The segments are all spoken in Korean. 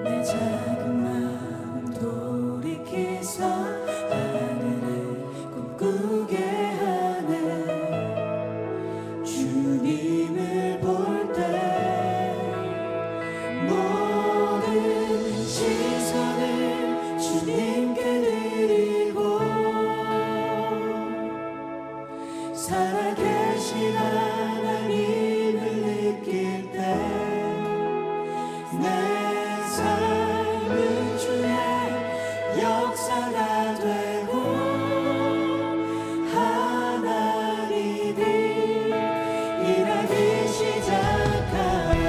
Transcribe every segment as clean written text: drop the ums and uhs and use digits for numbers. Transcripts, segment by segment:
내 작은 마음 돌이키서 하늘을 꿈꾸게 하네. 주님을 볼 때 모든 시선을 주님께 드리고 살아계신 하나님을 느낄 때 내 삶은 주의 역사가 되고 하나님이 일하기 시작하네.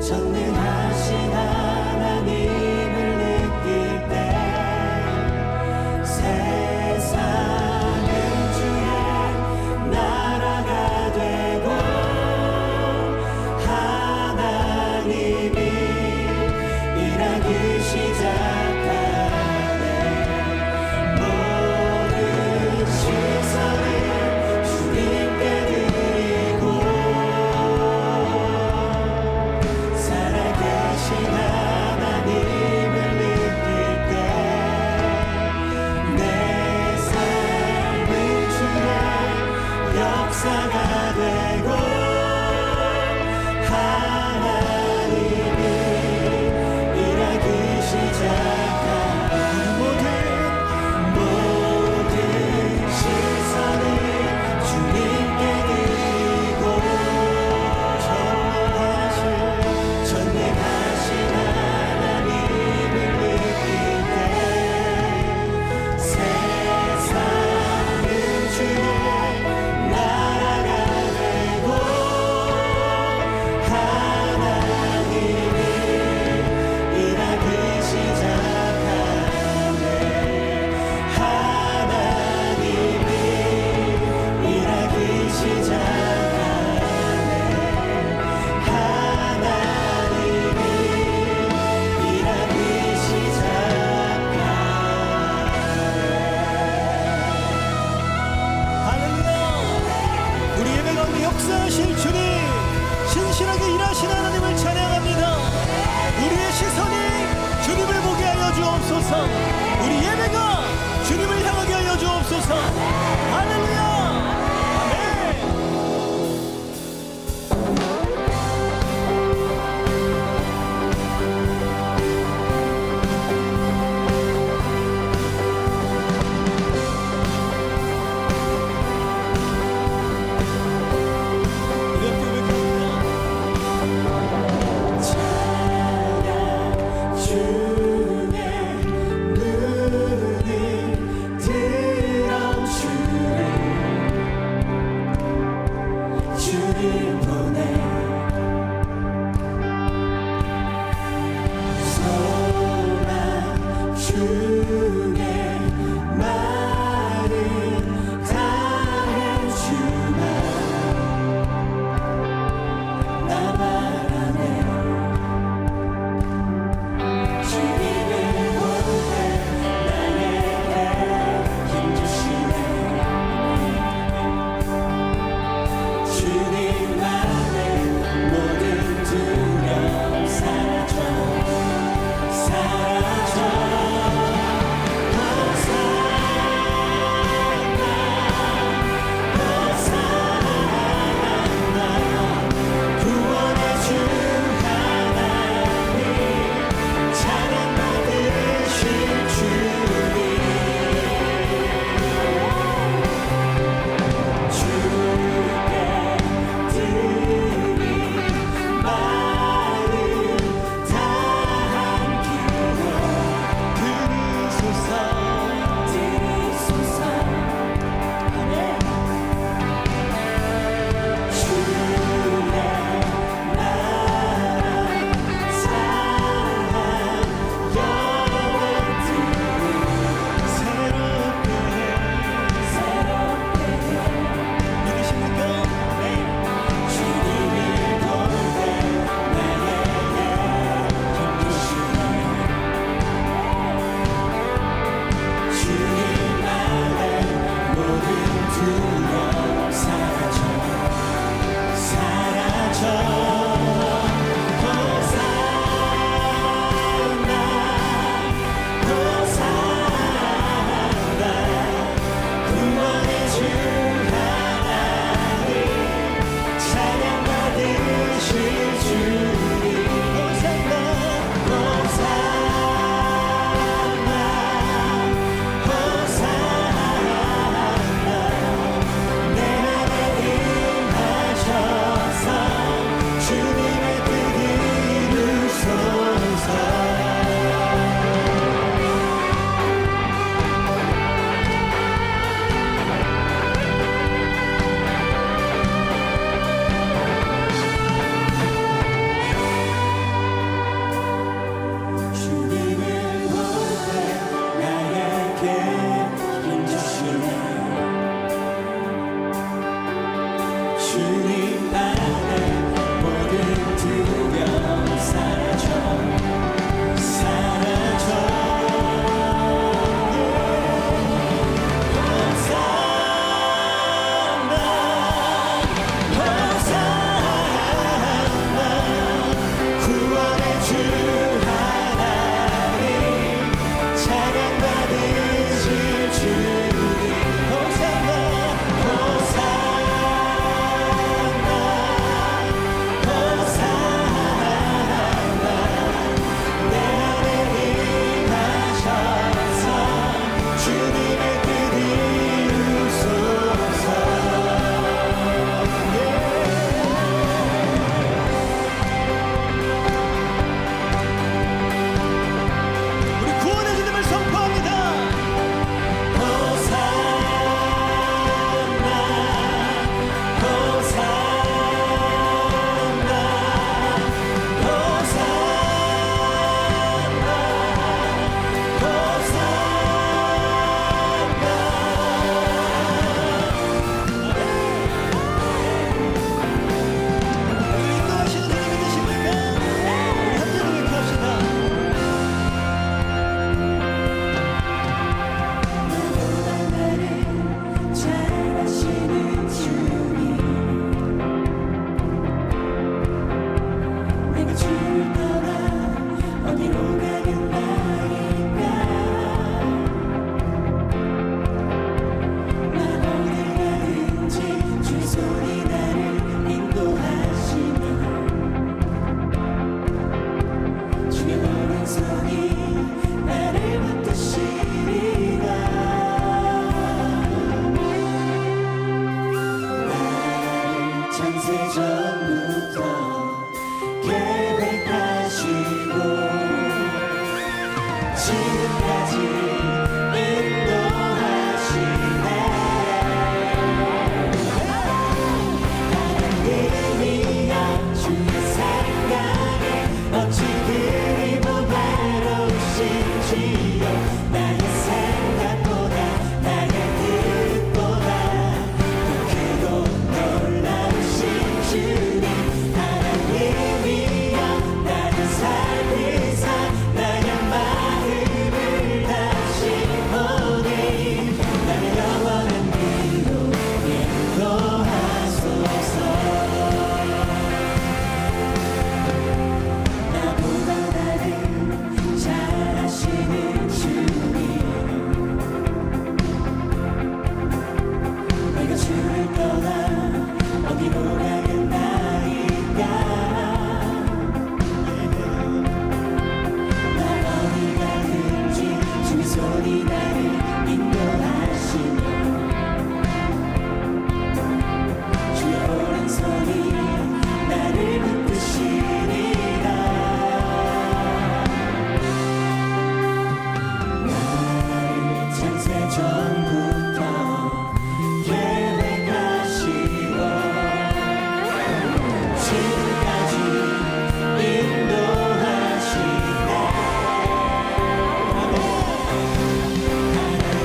전능하신 하나님을 느낄 때 세상은 주의 나라가 되고 하나님이 일하기 시작하네. 모든 시선을 주님께 드리고 살아계신 하나님을 느낄 때 내 삶은 주의 역사가 되고 하나님이 일하기 시작하는 모든 시선을 주님께 드리고 전능하신 하나님을 느낄 때 세상은 주의 나라가 되고 하나님이 일하기 시작하네. 하나님이 일하기 시작하네. 하나님이 일하기 시작하네. 할렐루야! 우리 예배 가운데 역사하실 주님, 신실하게 일하신 하나님을 찬양합니다. 우리의 시선이 주님을 보게 하여 주옵소서. 우리 예배가 주님을 향하게 하여 주옵소서. 할렐루야! 아멘. 이렇게 고백합니다. 찬양 중에 눈을 들어주네. 주님 보내 소망 중에 말을 다해주마. 나만 안에 주님을 볼 때 나에게 힘주시네. 주님만 전부터 계획하시고 지금까지 인도하시네. 하나님이여 주의 생각에 어찌 그리 보배로우신지요. 나의 생각보다 나의 뜻보다 더 크고 놀라우신 주님. 하나님이여 나를 살피사 나의 마음을 다시 보니 나를 영원한 길로 인도하소서. 나보다 나를 잘 아시는 주님, 내가 주를 떠나 어디로 가겠나이까. 날 어디 가든지 주의 손이 나를 인도하시며 주의 오른손이 나를 붙드시리라. 나를 창세 전부터 계획하시고 지금까지 인도하시네.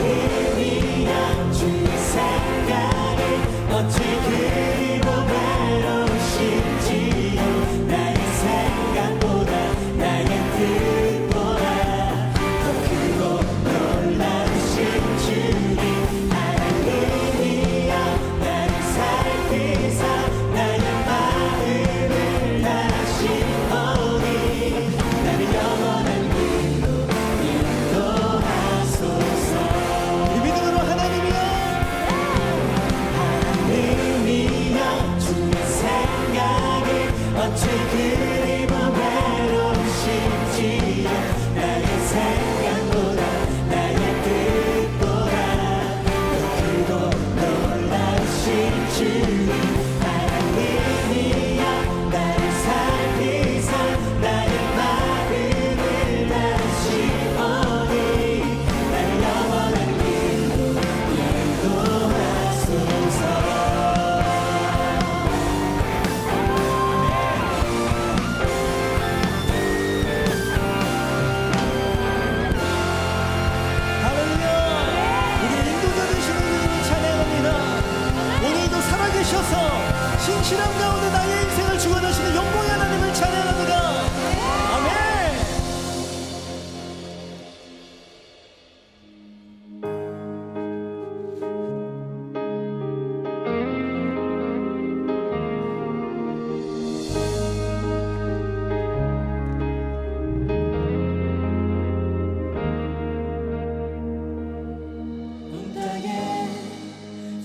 하나님이여 주의 생각이 어찌 그리 보배로우신지요. 나의 생각보다 나의 뜻보다 더 크고 놀라우신 주님. 하나님이여 나를 살피사 나의 마음을 다시 보니 나를 영원한 길로 인도하소서. 우리 믿음으로 하나님이여 하나님이여 주의 생각이 어찌 그리 보배로우신지요. 나의 생각보다 나의 뜻보다 더 크고 놀라우신 주님. 하나님이여 나를 살피사 나의 마음을 다시 보니 나를 영원한 길로 인도하소서. 할렐루야. 우리 인도자 되시는 주님을 찬양합니다. 오늘도 살아계셔서 신실한 가운데 나의 인생을 주관하시는 영광의 하나님을 찬양합니다. 아멘. 온 땅에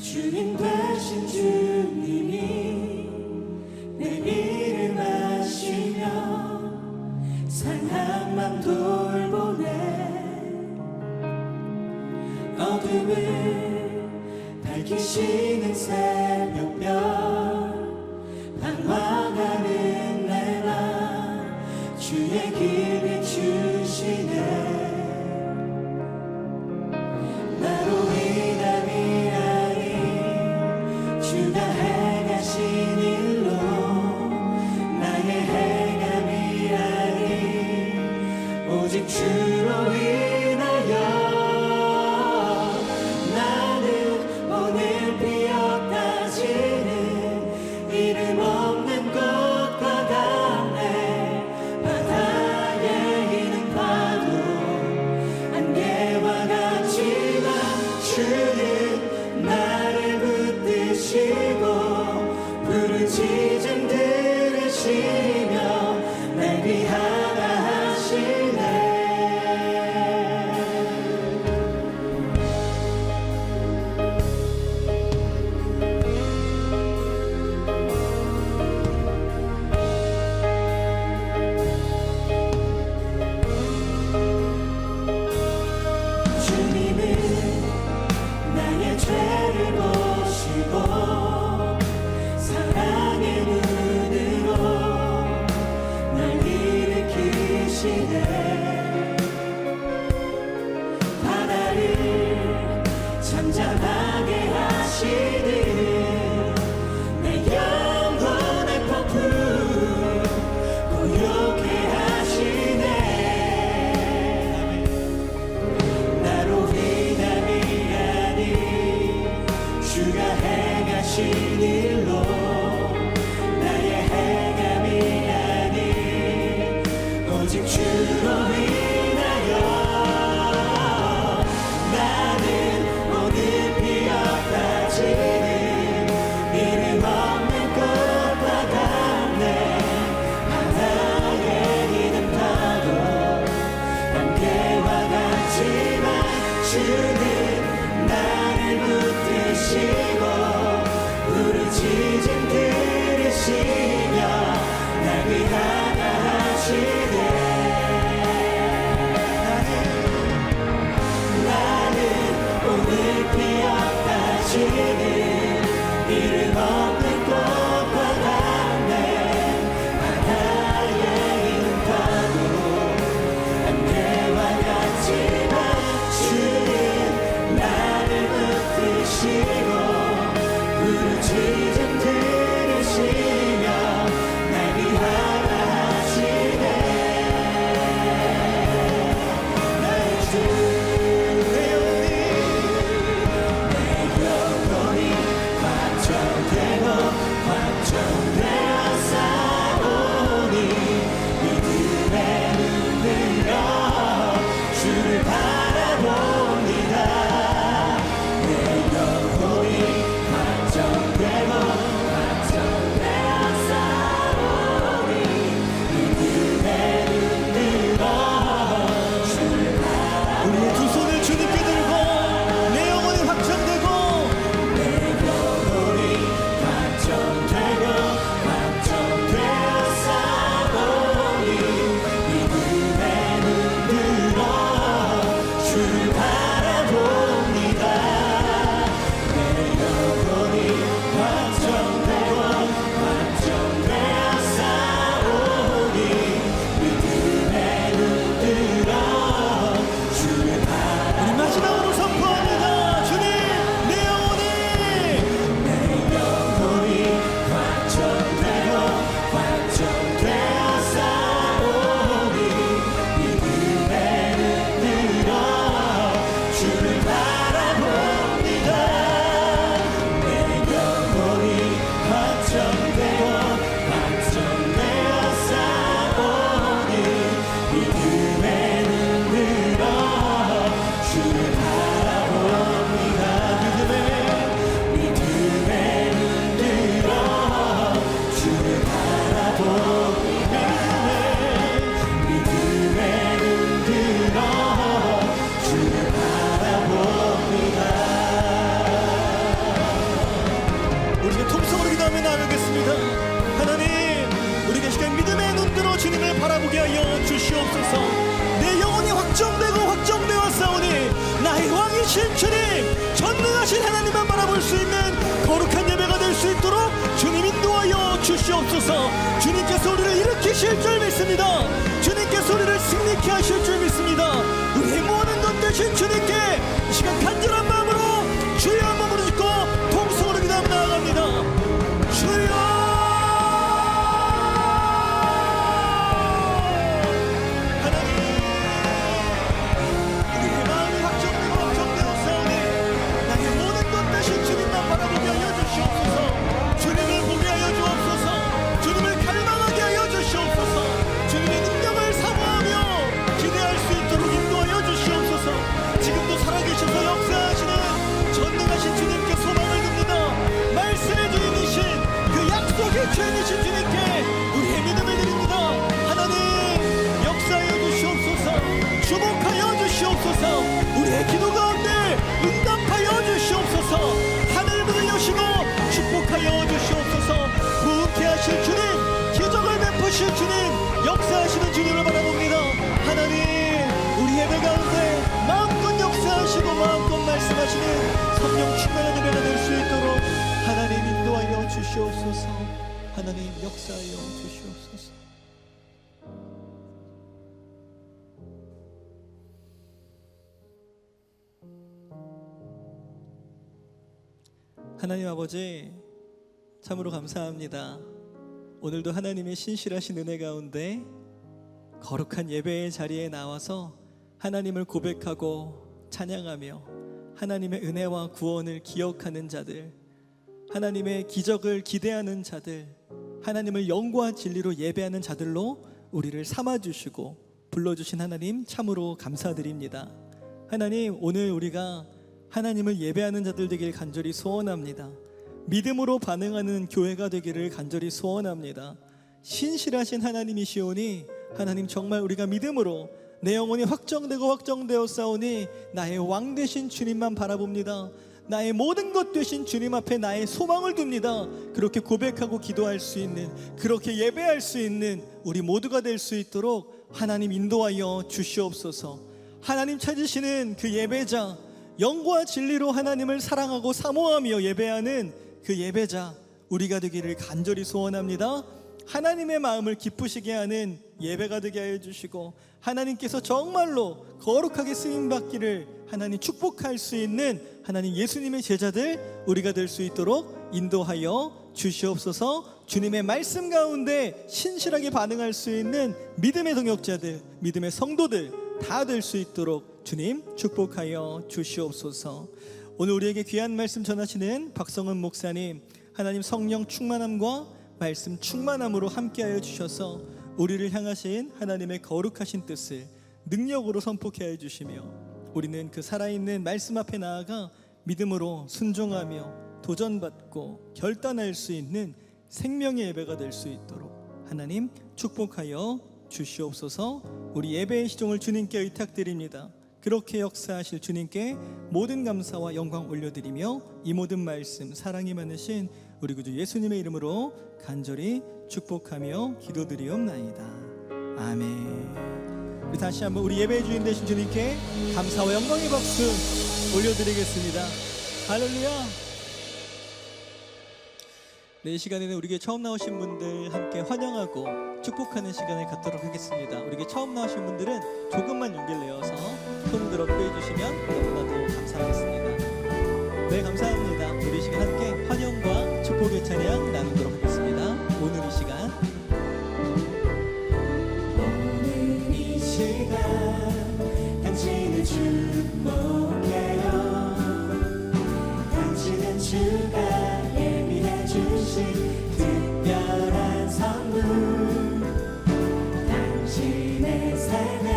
주인 되신 주님이 내 이름 아시며 상한 맘 돌보네. 어둠을 밝히시는 새벽별 방황하는 내 맘 주의 길 비추시네. 나로 위담이라니 주가 행하신 일로 나의 행함이라니 오직 주로 인하여 나는 오늘 피어다지는 이름 없는 꽃과 같네. 바다에 있는 파도 안개와 같지만 주는 나를 붙드시고 부르짖음 들으시며 날 위하다 하시네. 죄를 보시고 사랑의 눈 일로 나의 행함이 아닌 오직 주로 인하여 나는 오늘 피어까지는 이름 없는 꽃과 같네 하나의 이름 타고 함께와 같지만 주는 나를 붙드시고 부르짖음 들으시며 날 위하여 하시네 나는 오늘 피어까지는 이름 없는 꽃과 같네 하나의 이름 타고 함께와 같지만 주는 나를 붙드시고 부르짖음 들으시며 날 위하여 하시네 나의 주 내 영혼이 확정되고 확정되어 싸우니 믿음의 눈으로 주를 바라봅니다 내 영혼이 확정되고 확정되어 싸우니 믿음의 눈으로 주를 우리의 두 손을 주님께 들고 내 영혼이 확정되고 내 영혼이 확정되고 확정되어 싸우니 믿음의 눈으로 주를 바라봅니다 내 영혼이 확정되고 확정되어 싸우니 믿음의 눈으로 주를 우리 마지막으로 선포합니다. 주님 내 영혼이 내 영혼이 확정되고 확정되어 싸우니 믿음의 눈으로 주를 바라봅니다 내 영혼이 확정되고 확정되어 싸우니 믿음의 눈으로 주를 바라봅니다 믿음의 눈으로 주를 바라봅니다 믿음의 눈으로 주를 바라봅니다 우리 이제 통성으로 기도하며 나누겠습니다. 하나님 우리가 시간 믿음의 눈으로 주님을 바라보게 하여 주시옵소서. 내 영혼이 확정되고 확정되어 싸우니 나의 왕이신 주님 전능하신 하나님만 바라볼 수 있는 거룩한 예배가 될 수 있도록 주님 인도하여 주시옵소서. 주님께서 우리를 일으키실 줄 믿습니다. 주님께서 우리를 승리케 하실 줄 믿습니다. 우리의 모든 것 되신 주님께 이 시간 간절한 마음으로 주여 한번 부르짖고 통성으로 기도하며 나아갑니다. 주여 하나님 우리의 마음이 확정되고 확정되어 싸우니 나의 모든 것 되신 주님만 바라보게 하여 주시옵소서. 주님을 보게 하여 주옵소서. 주님을 갈망하게 하여 주시옵소서. 주님의 능력을 사모하며 기대할 수 있도록 인도하여 주시옵소서. 지금도 살아계셔서 역사하시는 전능하신 주님께 소망을 듭니다. 말씀의 주인이신 그 약속의 주인이신 주님께 우리의 믿음을 드립니다. 하나님 역사하여 주시옵소서. 주목하여 주시옵소서. 우리의 기도 가운데 응답하여 주시옵소서. 하늘문을 여시고 축복하여 주시옵소서. 부흥케 하실 주님 기적을 베푸실 주님 역사하시는 주님을 바라봅니다. 하나님 우리 예배 가운데 마음껏 역사하시고 마음껏 말씀하시는 성령 충만한 예배가 될 수 있도록 하나님 인도하여 주시옵소서. 하나님 역사하여 주시옵소서. 하나님 아버지 참으로 감사합니다. 오늘도 하나님의 신실하신 은혜 가운데 거룩한 예배의 자리에 나와서 하나님을 고백하고 찬양하며 하나님의 은혜와 구원을 기억하는 자들, 하나님의 기적을 기대하는 자들, 하나님을 영과 진리로 예배하는 자들로 우리를 삼아주시고 불러주신 하나님 참으로 감사드립니다. 하나님, 오늘 우리가 하나님을 예배하는 자들 되길 간절히 소원합니다. 믿음으로 반응하는 교회가 되기를 간절히 소원합니다. 신실하신 하나님이시오니 하나님, 정말 우리가 믿음으로 내 영혼이 확정되고 확정되어 싸우니 나의 왕 되신 주님만 바라봅니다. 나의 모든 것 되신 주님 앞에 나의 소망을 둡니다. 그렇게 고백하고 기도할 수 있는, 그렇게 예배할 수 있는 우리 모두가 될 수 있도록 하나님 인도하여 주시옵소서. 하나님 찾으시는 그 예배자, 영과 진리로 하나님을 사랑하고 사모하며 예배하는 그 예배자 우리가 되기를 간절히 소원합니다. 하나님의 마음을 기쁘시게 하는 예배가 되게 하여 주시고, 하나님께서 정말로 거룩하게 쓰임받기를 하나님 축복할 수 있는 하나님 예수님의 제자들 우리가 될 수 있도록 인도하여 주시옵소서. 주님의 말씀 가운데 신실하게 반응할 수 있는 믿음의 동역자들, 믿음의 성도들 다 될 수 있도록 주님 축복하여 주시옵소서. 오늘 우리에게 귀한 말씀 전하시는 박성은 목사님, 하나님 성령 충만함과 말씀 충만함으로 함께하여 주셔서 우리를 향하신 하나님의 거룩하신 뜻을 능력으로 선포케 하여 주시며, 우리는 그 살아있는 말씀 앞에 나아가 믿음으로 순종하며 도전받고 결단할 수 있는 생명의 예배가 될 수 있도록 하나님 축복하여 주시옵소서. 우리 예배의 시종을 주님께 의탁드립니다. 그렇게 역사하실 주님께 모든 감사와 영광 올려드리며 이 모든 말씀 사랑이 많으신 우리 구주 예수님의 이름으로 간절히 축복하며 기도드리옵나이다. 아멘. 우리 다시 한번 우리 예배의 주인 되신 주님께 감사와 영광의 박수 올려드리겠습니다. 할렐루야. 네, 이 시간에는 우리에게 처음 나오신 분들 함께 환영하고 축복하는 시간을 갖도록 하겠습니다. 우리에게 처음 나오신 분들은 조금만 용기를 내어서 손을 들어 표해 주시면 너무나도 감사하겠습니다. 네, 감사합니다. 우리 이 시간 함께 환영과 축복의 찬양 나누도록 하겠습니다. 오늘 이 시간, 오늘 이 시간 당신을 축복해요. 당신은 주가 예비해 주신 특별한 선물, 당신의 삶에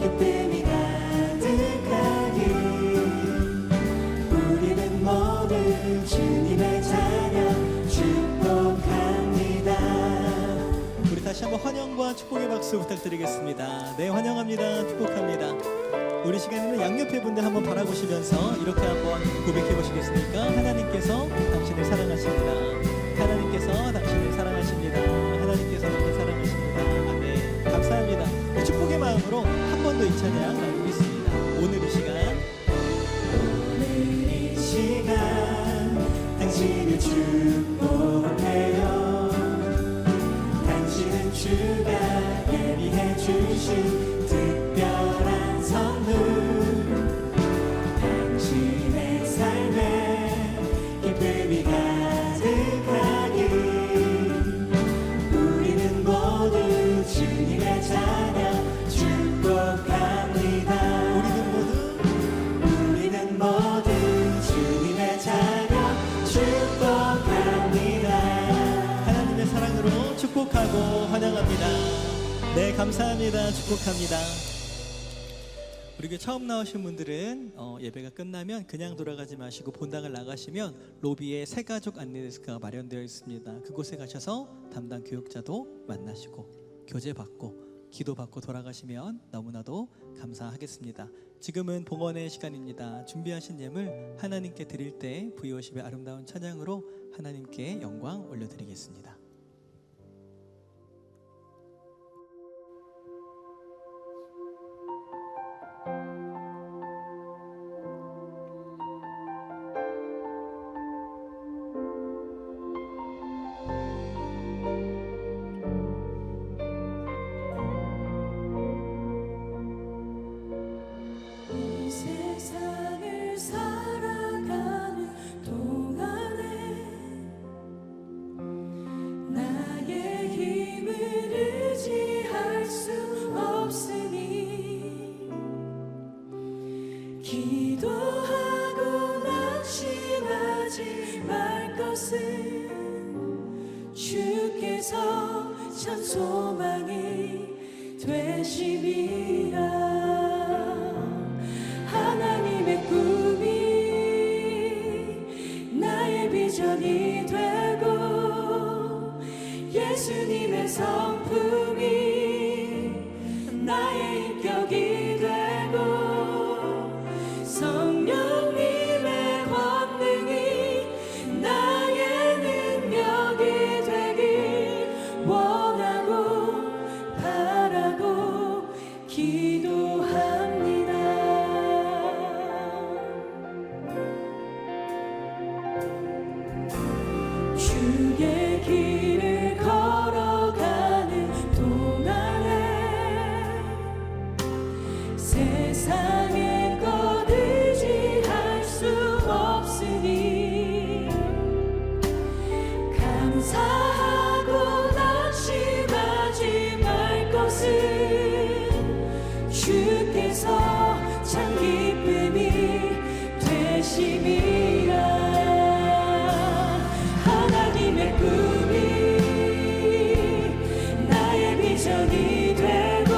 기쁨이 가득하길, 우리는 모두 주님의 자녀 축복합니다. 우리 다시 한번 환영과 축복의 박수 부탁드리겠습니다. 네, 환영합니다. 축복합니다. 우리 시간에는 양옆에 분들 한번 바라보시면서 이렇게 한번 고백해 보시겠습니까? 하나님께서 당신을 사랑하십니다. 하나님께서 당신을 사랑하십니다. 하나님께서 당신을 사랑하십니다. 아멘. 감사합니다. 이 축복의 마음으로 한 번 더 이 찬양 나누겠습니다. 오늘 이 시간, 오늘 이 시간 당신을 축복해요. 당신은 주가 예비해 주신 특별한 선물, 당신의 삶에 기쁨이 가득하길, 우리는 모두 주님의 자녀 축복합니다. 우리는 모두 주님의 자녀 축복합니다. 하나님의 사랑으로 축복하고 환영합니다. 네, 감사합니다. 축복합니다. 우리 처음 나오신 분들은 예배가 끝나면 그냥 돌아가지 마시고 본당을 나가시면 로비에 새가족 안내데스크가 마련되어 있습니다. 그곳에 가셔서 담당 교육자도 만나시고 교제받고 기도받고 돌아가시면 너무나도 감사하겠습니다. 지금은 봉헌의 시간입니다. 준비하신 예물 하나님께 드릴 때 V50의 아름다운 찬양으로 하나님께 영광 올려드리겠습니다. 이 세상을 살아가는 동안에 주께서 참 소망이 되심이라. 하나님의 꿈이 나의 비전이 되고 예수님의 성품이 나의 인격이 되고 성령님의 권능이 나의 능력이 되길 원하고 바라고 기도합니다. 주의 길을 걸어가는 동안에 세상의 것 의지할 수 없으니 감사하고 낙심하지 말 것은 주께서 참 기쁨이 되심이라. 하나님의 꿈이 나의 비전이 되고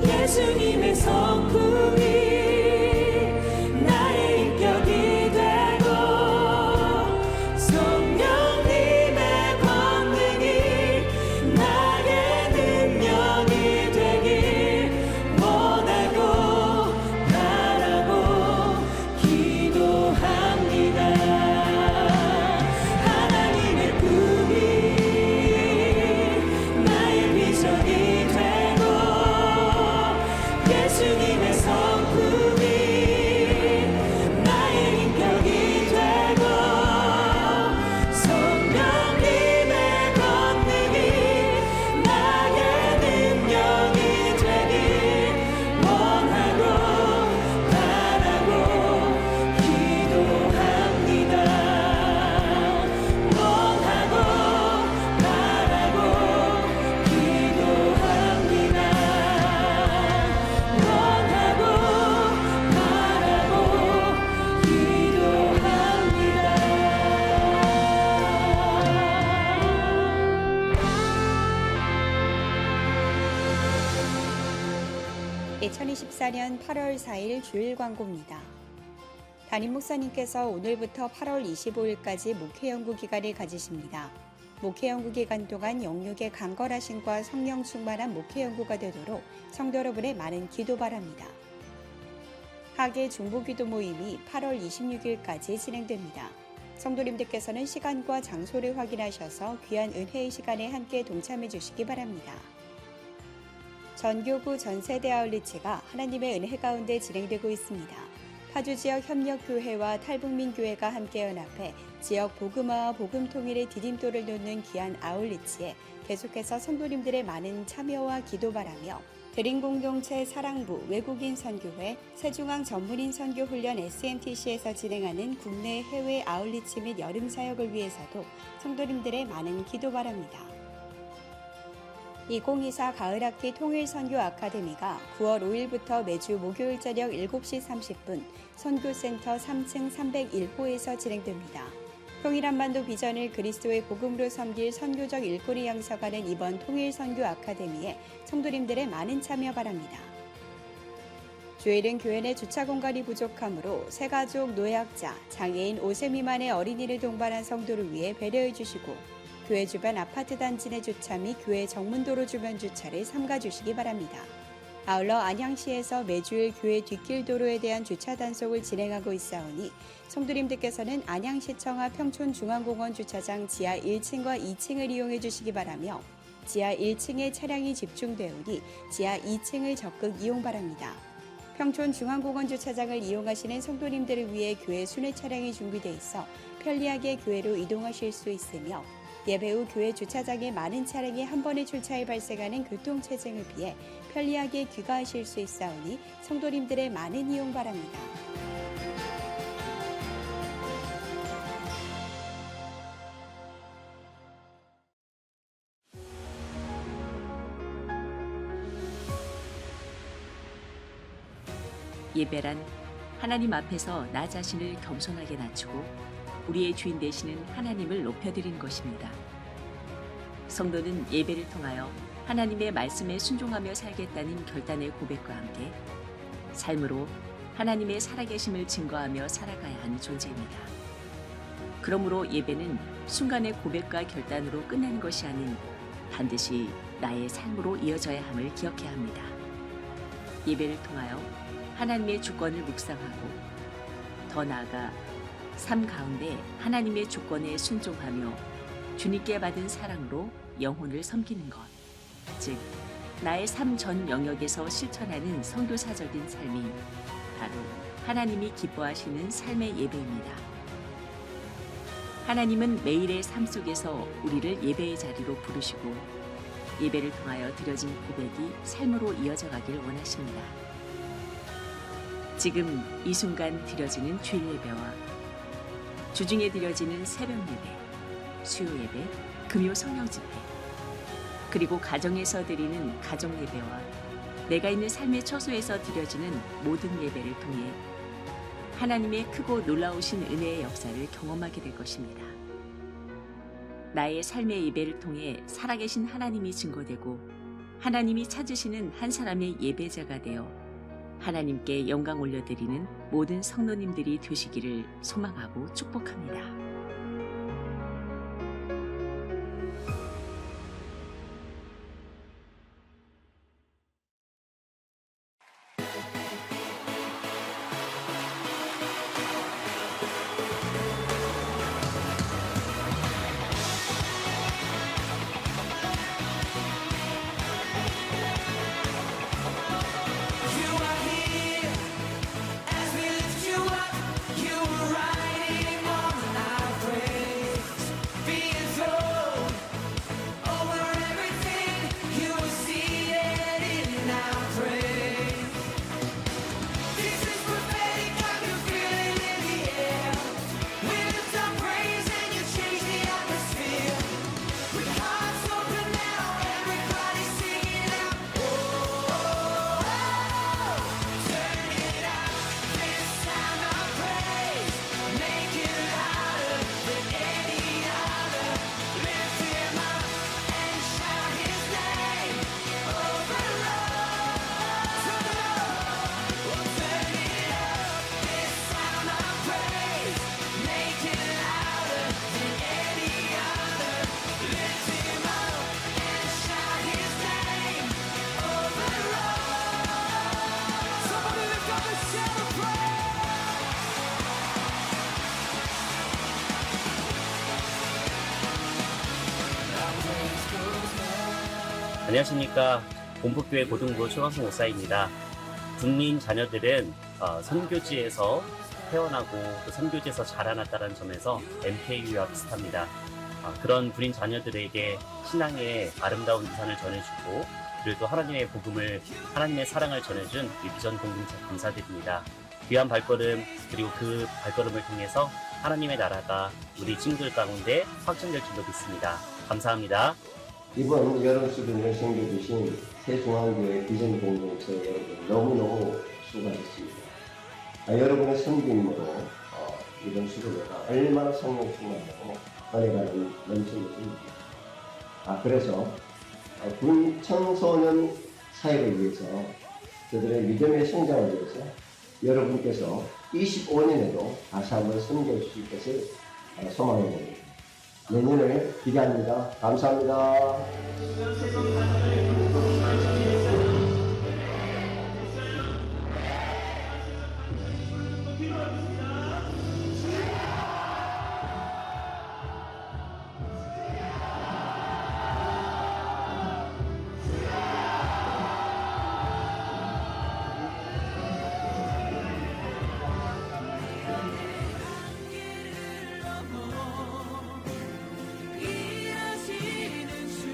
예수님의 성품이 나의 인격이 되고 성령님의 권능이 나의 능력이 되길 원하고 바라고 기도합니다. 하나님의 꿈이 나의 비전이 되고 예수님의 성품이 나의 인격이 되고 성령님의 권능이 나의 능력이 되길 원하고 바라고 기도합니다. 원하고 바라고 기도합니다. 원하고 바라고 기도합니다. 2024년 8월 4일 주일 광고입니다. 담임 목사님께서 오늘부터 8월 25일까지 목회 연구 기간을 가지십니다. 목회 연구 기간 동안 영육의 강건하심과 성령 충만한 목회 연구가 되도록 성도 여러분의 많은 기도 바랍니다. 하계 중보 기도 모임이 8월 26일까지 진행됩니다. 성도님들께서는 시간과 장소를 확인하셔서 귀한 은혜의 시간에 함께 동참해 주시기 바랍니다. 전교구 전세대 아울리치가 하나님의 은혜 가운데 진행되고 있습니다. 파주 지역 협력교회와 탈북민교회가 함께 연합해 지역 복음화와 복음 통일의 디딤돌을 놓는 귀한 아울리치에 계속해서 성도님들의 많은 참여와 기도 바라며 대림공동체 사랑부 외국인 선교회 세중앙 전문인 선교훈련 SMTC에서 진행하는 국내 해외 아울리치 및 여름 사역을 위해서도 성도님들의 많은 기도 바랍니다. 2024 가을학기 통일선교 아카데미가 9월 5일부터 매주 목요일 저녁 7시 30분 선교센터 3층 301호에서 진행됩니다. 통일한반도 비전을 그리스도의 복음으로 섬길 선교적 일꾼이 양서가는 이번 통일선교 아카데미에 성도님들의 많은 참여 바랍니다. 주일은 교회 내 주차 공간이 부족하므로 새가족, 노약자, 장애인 5세 미만의 어린이를 동반한 성도를 위해 배려해 주시고 교회 주변 아파트 단지 내 주차 및 교회 정문도로 주변 주차를 삼가 주시기 바랍니다. 아울러 안양시에서 매주일 교회 뒷길 도로에 대한 주차 단속을 진행하고 있사오니 성도님들께서는 안양시청 앞 평촌중앙공원 주차장 지하 1층과 2층을 이용해 주시기 바라며 지하 1층에 차량이 집중되오니 지하 2층을 적극 이용 바랍니다. 평촌중앙공원 주차장을 이용하시는 성도님들을 위해 교회 순회 차량이 준비되어 있어 편리하게 교회로 이동하실 수 있으며 예배 후 교회 주차장에 많은 차량이 한 번에 출차해 발생하는 교통체증을 피해 편리하게 귀가하실 수 있사오니 성도님들의 많은 이용 바랍니다. 예배란 하나님 앞에서 나 자신을 겸손하게 낮추고 우리의 주인 되시는 하나님을 높여드리는 것입니다. 성도는 예배를 통하여 하나님의 말씀에 순종하며 살겠다는 결단의 고백과 함께 삶으로 하나님의 살아계심을 증거하며 살아가야 하는 존재입니다. 그러므로 예배는 순간의 고백과 결단으로 끝나는 것이 아닌 반드시 나의 삶으로 이어져야 함을 기억해야 합니다. 예배를 통하여 하나님의 주권을 묵상하고 더 나아가 삶 가운데 하나님의 주권에 순종하며 주님께 받은 사랑으로 영혼을 섬기는 것, 즉 나의 삶 전 영역에서 실천하는 선교사적인 삶이 바로 하나님이 기뻐하시는 삶의 예배입니다. 하나님은 매일의 삶 속에서 우리를 예배의 자리로 부르시고 예배를 통하여 드려진 고백이 삶으로 이어져 가길 원하십니다. 지금 이 순간 드려지는 주일 예배와 주중에 드려지는 새벽 예배, 수요 예배, 금요 성령 집회, 그리고 가정에서 드리는 가정 예배와 내가 있는 삶의 처소에서 드려지는 모든 예배를 통해 하나님의 크고 놀라우신 은혜의 역사를 경험하게 될 것입니다. 나의 삶의 예배를 통해 살아계신 하나님이 증거되고 하나님이 찾으시는 한 사람의 예배자가 되어 하나님께 영광 올려드리는 모든 성도님들이 되시기를 소망하고 축복합니다. You are here as we lift you up. You are riding on our praise. Be enthroned over everything. You are seated in our praise. This is prophetic. I can feel it in the air. We lift our praise and you change the atmosphere. With hearts open now, everybody singing out. Turn it up, this sound of praise. Make it louder than any other. Lift him up and shout his name over us. Turn it up, turn it up, this sound of praise. Make it louder than any other. Lift him up and shout his name over us. Somebody lift up and celebrate. 안녕하십니까. 본폭교회 고등부 최광수 목사입니다. 국민 자녀들은 선교지에서 태어나고 또 선교지에서 자라났다는 점에서 MKU와 비슷합니다. 그런 군인 자녀들에게 신앙의 아름다운 유산을 전해주고 그리고 또 하나님의 복음을, 하나님의 사랑을 전해준 이 비전 공동체 감사드립니다. 귀한 발걸음, 그리고 그 발걸음을 통해서 하나님의 나라가 우리 친구들 가운데 확장될 줄로 믿습니다. 감사합니다. 이번 여름 수련을 섬겨주신 새중앙교회 비전 공동체 여러분 너무너무 수고하셨습니다. 여러분의 섬김으로 이번 수련회가 얼마나 성령 충만하고 은혜가 넘치는 것입니다. 그래서 군 청소년 사역을 위해서 저들의 믿음의 성장을 위해서 여러분께서 25년에도 다시 한번 섬겨주실 것을 소망합니다. 내년을 기대합니다. 감사합니다. 일하시는 주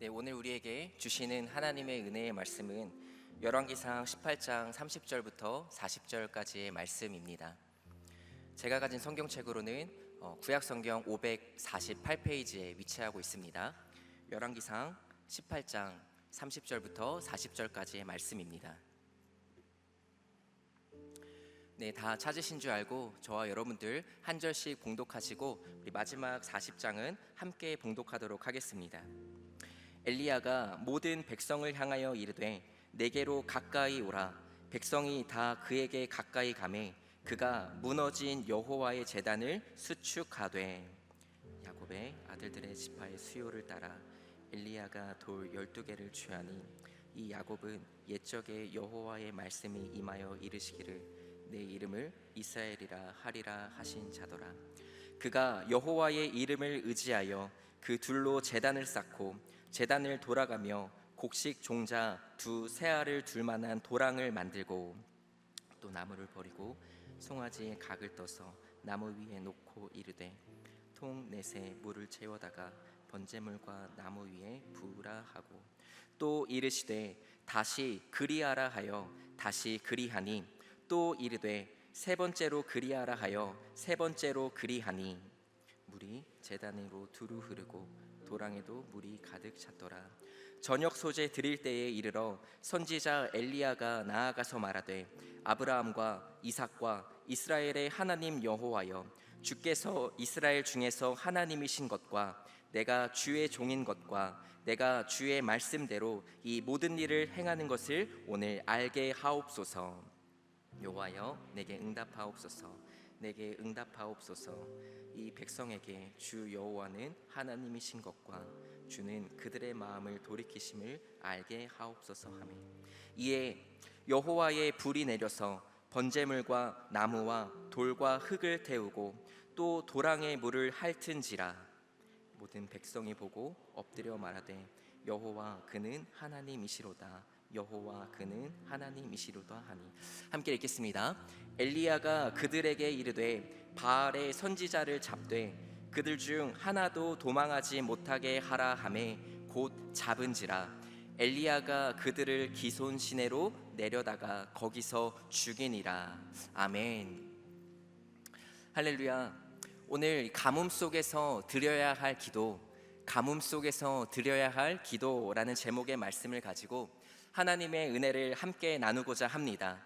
네, 오늘 우리에게 주시는 하나님의 은혜의 말씀은 열왕기상 18장 30절부터 40절까지의 말씀입니다. 제가 가진 성경책으로는 구약 성경 548페이지에 위치하고 있습니다. 열왕기상 18장 30절부터 40절까지의 말씀입니다. 네, 다 찾으신 줄 알고 저와 여러분들 한 절씩 봉독하시고 우리 마지막 40장은 함께 봉독하도록 하겠습니다. 엘리야가 모든 백성을 향하여 이르되 내게로 가까이 오라. 백성이 다 그에게 가까이 가매 그가 무너진 여호와의 제단을 수축하되. 야곱의 아들들의 지파의 수요를 따라 엘리야가 돌 12개를 취하니 이 야곱은 옛적에 여호와의 말씀이 임하여 이르시기를 내 이름을 이스라엘이라 하리라 하신 자더라. 그가 여호와의 이름을 의지하여 그 둘로 제단을 쌓고 제단을 돌아가며 곡식 종자 두 새알을 둘 만한 도랑을 만들고 또 나무를 버리고 송아지의 각을 떠서 나무 위에 놓고 이르되 통 넷에 물을 채워다가 번제물과 나무 위에 부으라 하고 또 이르시되 다시 그리하라 하여 다시 그리하니 또 이르되 세 번째로 그리하라 하여 세 번째로 그리하니 물이 제단으로 두루 흐르고 도랑에도 물이 가득 찼더라. 저녁 소재 드릴 때에 이르러 선지자 엘리야가 나아가서 말하되 아브라함과 이삭과 이스라엘의 하나님 여호와여 주께서 이스라엘 중에서 하나님이신 것과 내가 주의 종인 것과 내가 주의 말씀대로 이 모든 일을 행하는 것을 오늘 알게 하옵소서. 여호와여 내게 응답하옵소서. 내게 응답하옵소서. 이 백성에게 주 여호와는 하나님이신 것과 주는 그들의 마음을 돌이키심을 알게 하옵소서 하며 이에 여호와의 불이 내려서 번제물과 나무와 돌과 흙을 태우고 또 도랑의 물을 핥은지라. 모든 백성이 보고 엎드려 말하되 여호와 그는 하나님이시로다. 여호와 그는 하나님이시로다 하니. 함께 읽겠습니다. 엘리야가 그들에게 이르되 바알의 선지자를 잡되 그들 중 하나도 도망하지 못하게 하라 하매 곧 잡은지라. 엘리야가 그들을 기손 시내로 내려다가 거기서 죽이니라. 아멘. 할렐루야. 오늘 가뭄 속에서 드려야 할 기도, 가뭄 속에서 드려야 할 기도라는 제목의 말씀을 가지고 하나님의 은혜를 함께 나누고자 합니다.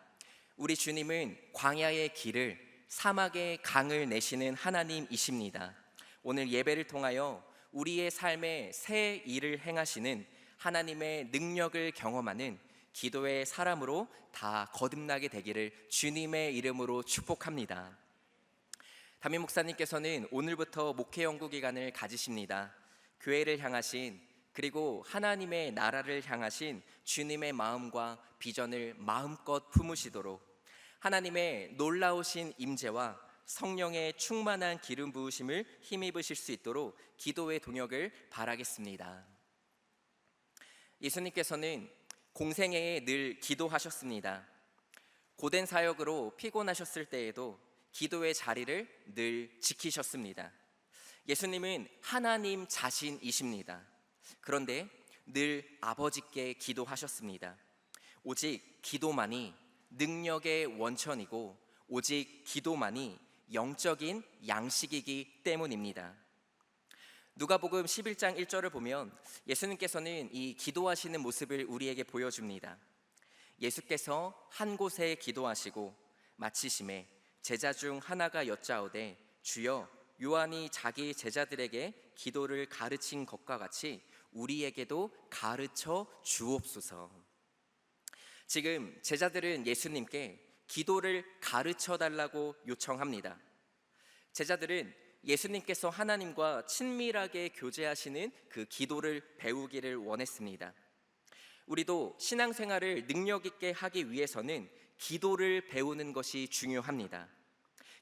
우리 주님은 광야의 길을, 사막의 강을 내시는 하나님이십니다. 오늘 예배를 통하여 우리의 삶에 새 일을 행하시는 하나님의 능력을 경험하는 기도의 사람으로 다 거듭나게 되기를 주님의 이름으로 축복합니다. 담임 목사님께서는 오늘부터 목회 연구 기간을 가지십니다. 교회를 향하신 그리고 하나님의 나라를 향하신 주님의 마음과 비전을 마음껏 품으시도록 하나님의 놀라우신 임재와 성령의 충만한 기름 부으심을 힘입으실 수 있도록 기도의 동역을 바라겠습니다. 예수님께서는 공생애에 늘 기도하셨습니다. 고된 사역으로 피곤하셨을 때에도 기도의 자리를 늘 지키셨습니다. 예수님은 하나님 자신이십니다. 그런데 늘 아버지께 기도하셨습니다. 오직 기도만이 능력의 원천이고 오직 기도만이 영적인 양식이기 때문입니다. 누가복음 11장 1절을 보면 예수님께서는 이 기도하시는 모습을 우리에게 보여줍니다. 예수께서 한 곳에 기도하시고 마치심에 제자 중 하나가 여짜오되 주여 요한이 자기 제자들에게 기도를 가르친 것과 같이 우리에게도 가르쳐 주옵소서. 지금 제자들은 예수님께 기도를 가르쳐 달라고 요청합니다. 제자들은 예수님께서 하나님과 친밀하게 교제하시는 그 기도를 배우기를 원했습니다. 우리도 신앙생활을 능력 있게 하기 위해서는 기도를 배우는 것이 중요합니다.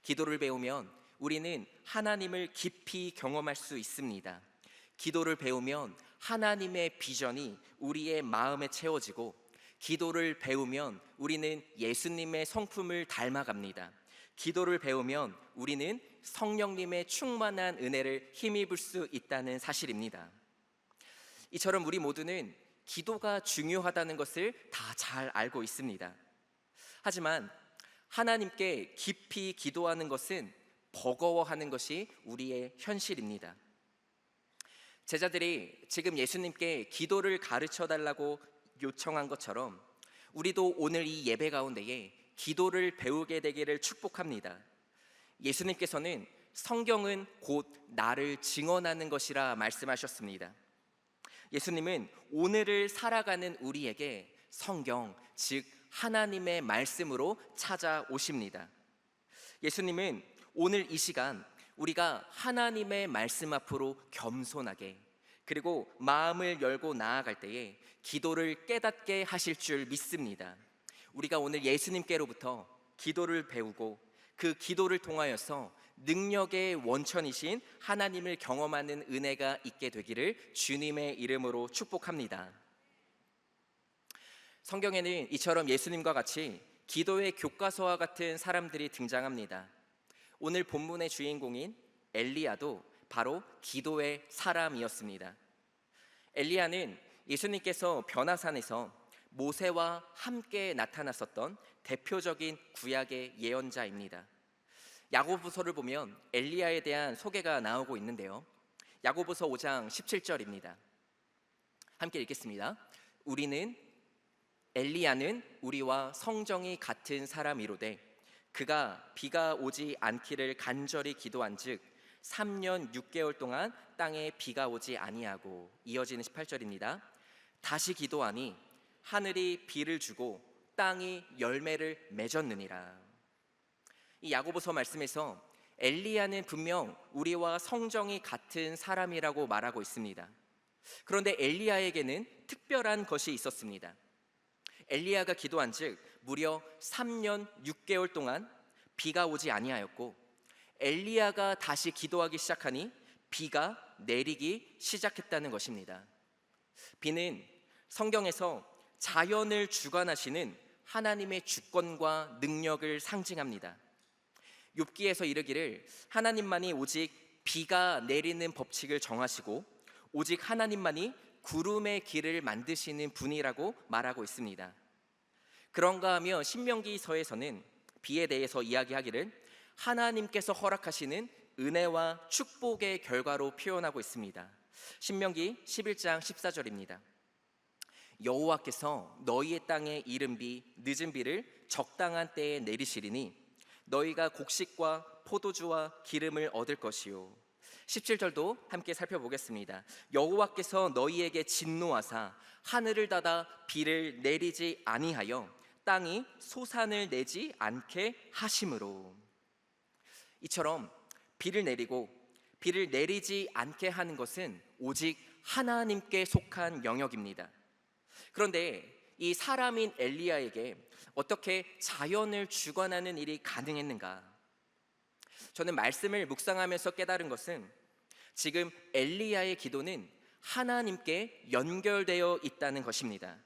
기도를 배우면 우리는 하나님을 깊이 경험할 수 있습니다. 기도를 배우면 하나님의 비전이 우리의 마음에 채워지고 기도를 배우면 우리는 예수님의 성품을 닮아갑니다. 기도를 배우면 우리는 성령님의 충만한 은혜를 힘입을 수 있다는 사실입니다. 이처럼 우리 모두는 기도가 중요하다는 것을 다 잘 알고 있습니다. 하지만 하나님께 깊이 기도하는 것은 버거워하는 것이 우리의 현실입니다. 제자들이 지금 예수님께 기도를 가르쳐 달라고 요청한 것처럼 우리도 오늘 이 예배 가운데에 기도를 배우게 되기를 축복합니다. 예수님께서는 성경은 곧 나를 증언하는 것이라 말씀하셨습니다. 예수님은 오늘을 살아가는 우리에게 성경, 즉 하나님의 말씀으로 찾아오십니다. 예수님은 오늘 이 시간 우리가 하나님의 말씀 앞으로 겸손하게 그리고 마음을 열고 나아갈 때에 기도를 깨닫게 하실 줄 믿습니다. 우리가 오늘 예수님께로부터 기도를 배우고 그 기도를 통하여서 능력의 원천이신 하나님을 경험하는 은혜가 있게 되기를 주님의 이름으로 축복합니다. 성경에는 이처럼 예수님과 같이 기도의 교과서와 같은 사람들이 등장합니다. 오늘 본문의 주인공인 엘리야도 바로 기도의 사람이었습니다. 엘리야는 예수님께서 변화산에서 모세와 함께 나타났었던 대표적인 구약의 예언자입니다. 야고보서를 보면 엘리야에 대한 소개가 나오고 있는데요. 야고보서 5장 17절입니다. 함께 읽겠습니다. 엘리야는 우리와 성정이 같은 사람이로되 그가 비가 오지 않기를 간절히 기도한즉 3년 6개월 동안 땅에 비가 오지 아니하고, 이어지는 18절입니다. 다시 기도하니 하늘이 비를 주고 땅이 열매를 맺었느니라. 이 야고보서 말씀에서 엘리야는 분명 우리와 성정이 같은 사람이라고 말하고 있습니다. 그런데 엘리야에게는 특별한 것이 있었습니다. 엘리야가 기도한즉 무려 3년 6개월 동안 비가 오지 아니하였고, 엘리야가 다시 기도하기 시작하니 비가 내리기 시작했다는 것입니다. 비는 성경에서 자연을 주관하시는 하나님의 주권과 능력을 상징합니다. 욥기에서 이르기를 하나님만이 오직 비가 내리는 법칙을 정하시고 오직 하나님만이 구름의 길을 만드시는 분이라고 말하고 있습니다. 그런가 하며 신명기서에서는 비에 대해서 이야기하기를 하나님께서 허락하시는 은혜와 축복의 결과로 표현하고 있습니다. 신명기 11장 14절입니다. 여호와께서 너희의 땅에 이른 비, 늦은 비를 적당한 때에 내리시리니 너희가 곡식과 포도주와 기름을 얻을 것이요. 17절도 함께 살펴보겠습니다. 여호와께서 너희에게 진노하사 하늘을 닫아 비를 내리지 아니하여 땅이 소산을 내지 않게 하심으로. 이처럼 비를 내리고 비를 내리지 않게 하는 것은 오직 하나님께 속한 영역입니다. 그런데 이 사람인 엘리야에게 어떻게 자연을 주관하는 일이 가능했는가? 저는 말씀을 묵상하면서 깨달은 것은 지금 엘리야의 기도는 하나님께 연결되어 있다는 것입니다.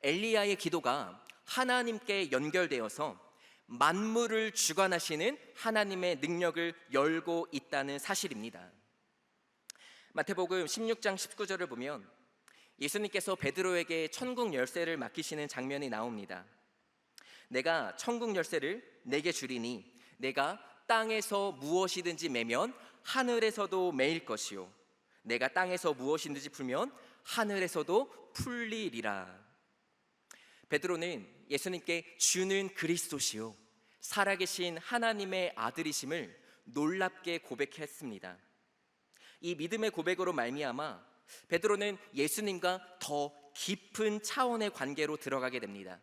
엘리야의 기도가 하나님께 연결되어서 만물을 주관하시는 하나님의 능력을 열고 있다는 사실입니다. 마태복음 16장 19절을 보면 예수님께서 베드로에게 천국 열쇠를 맡기시는 장면이 나옵니다. 내가 천국 열쇠를 내게 주리니 내가 땅에서 무엇이든지 매면 하늘에서도 매일 것이요 내가 땅에서 무엇이든지 풀면 하늘에서도 풀리리라. 베드로는 예수님께 주는 그리스도시요 살아계신 하나님의 아들이심을 놀랍게 고백했습니다. 이 믿음의 고백으로 말미암아 베드로는 예수님과 더 깊은 차원의 관계로 들어가게 됩니다.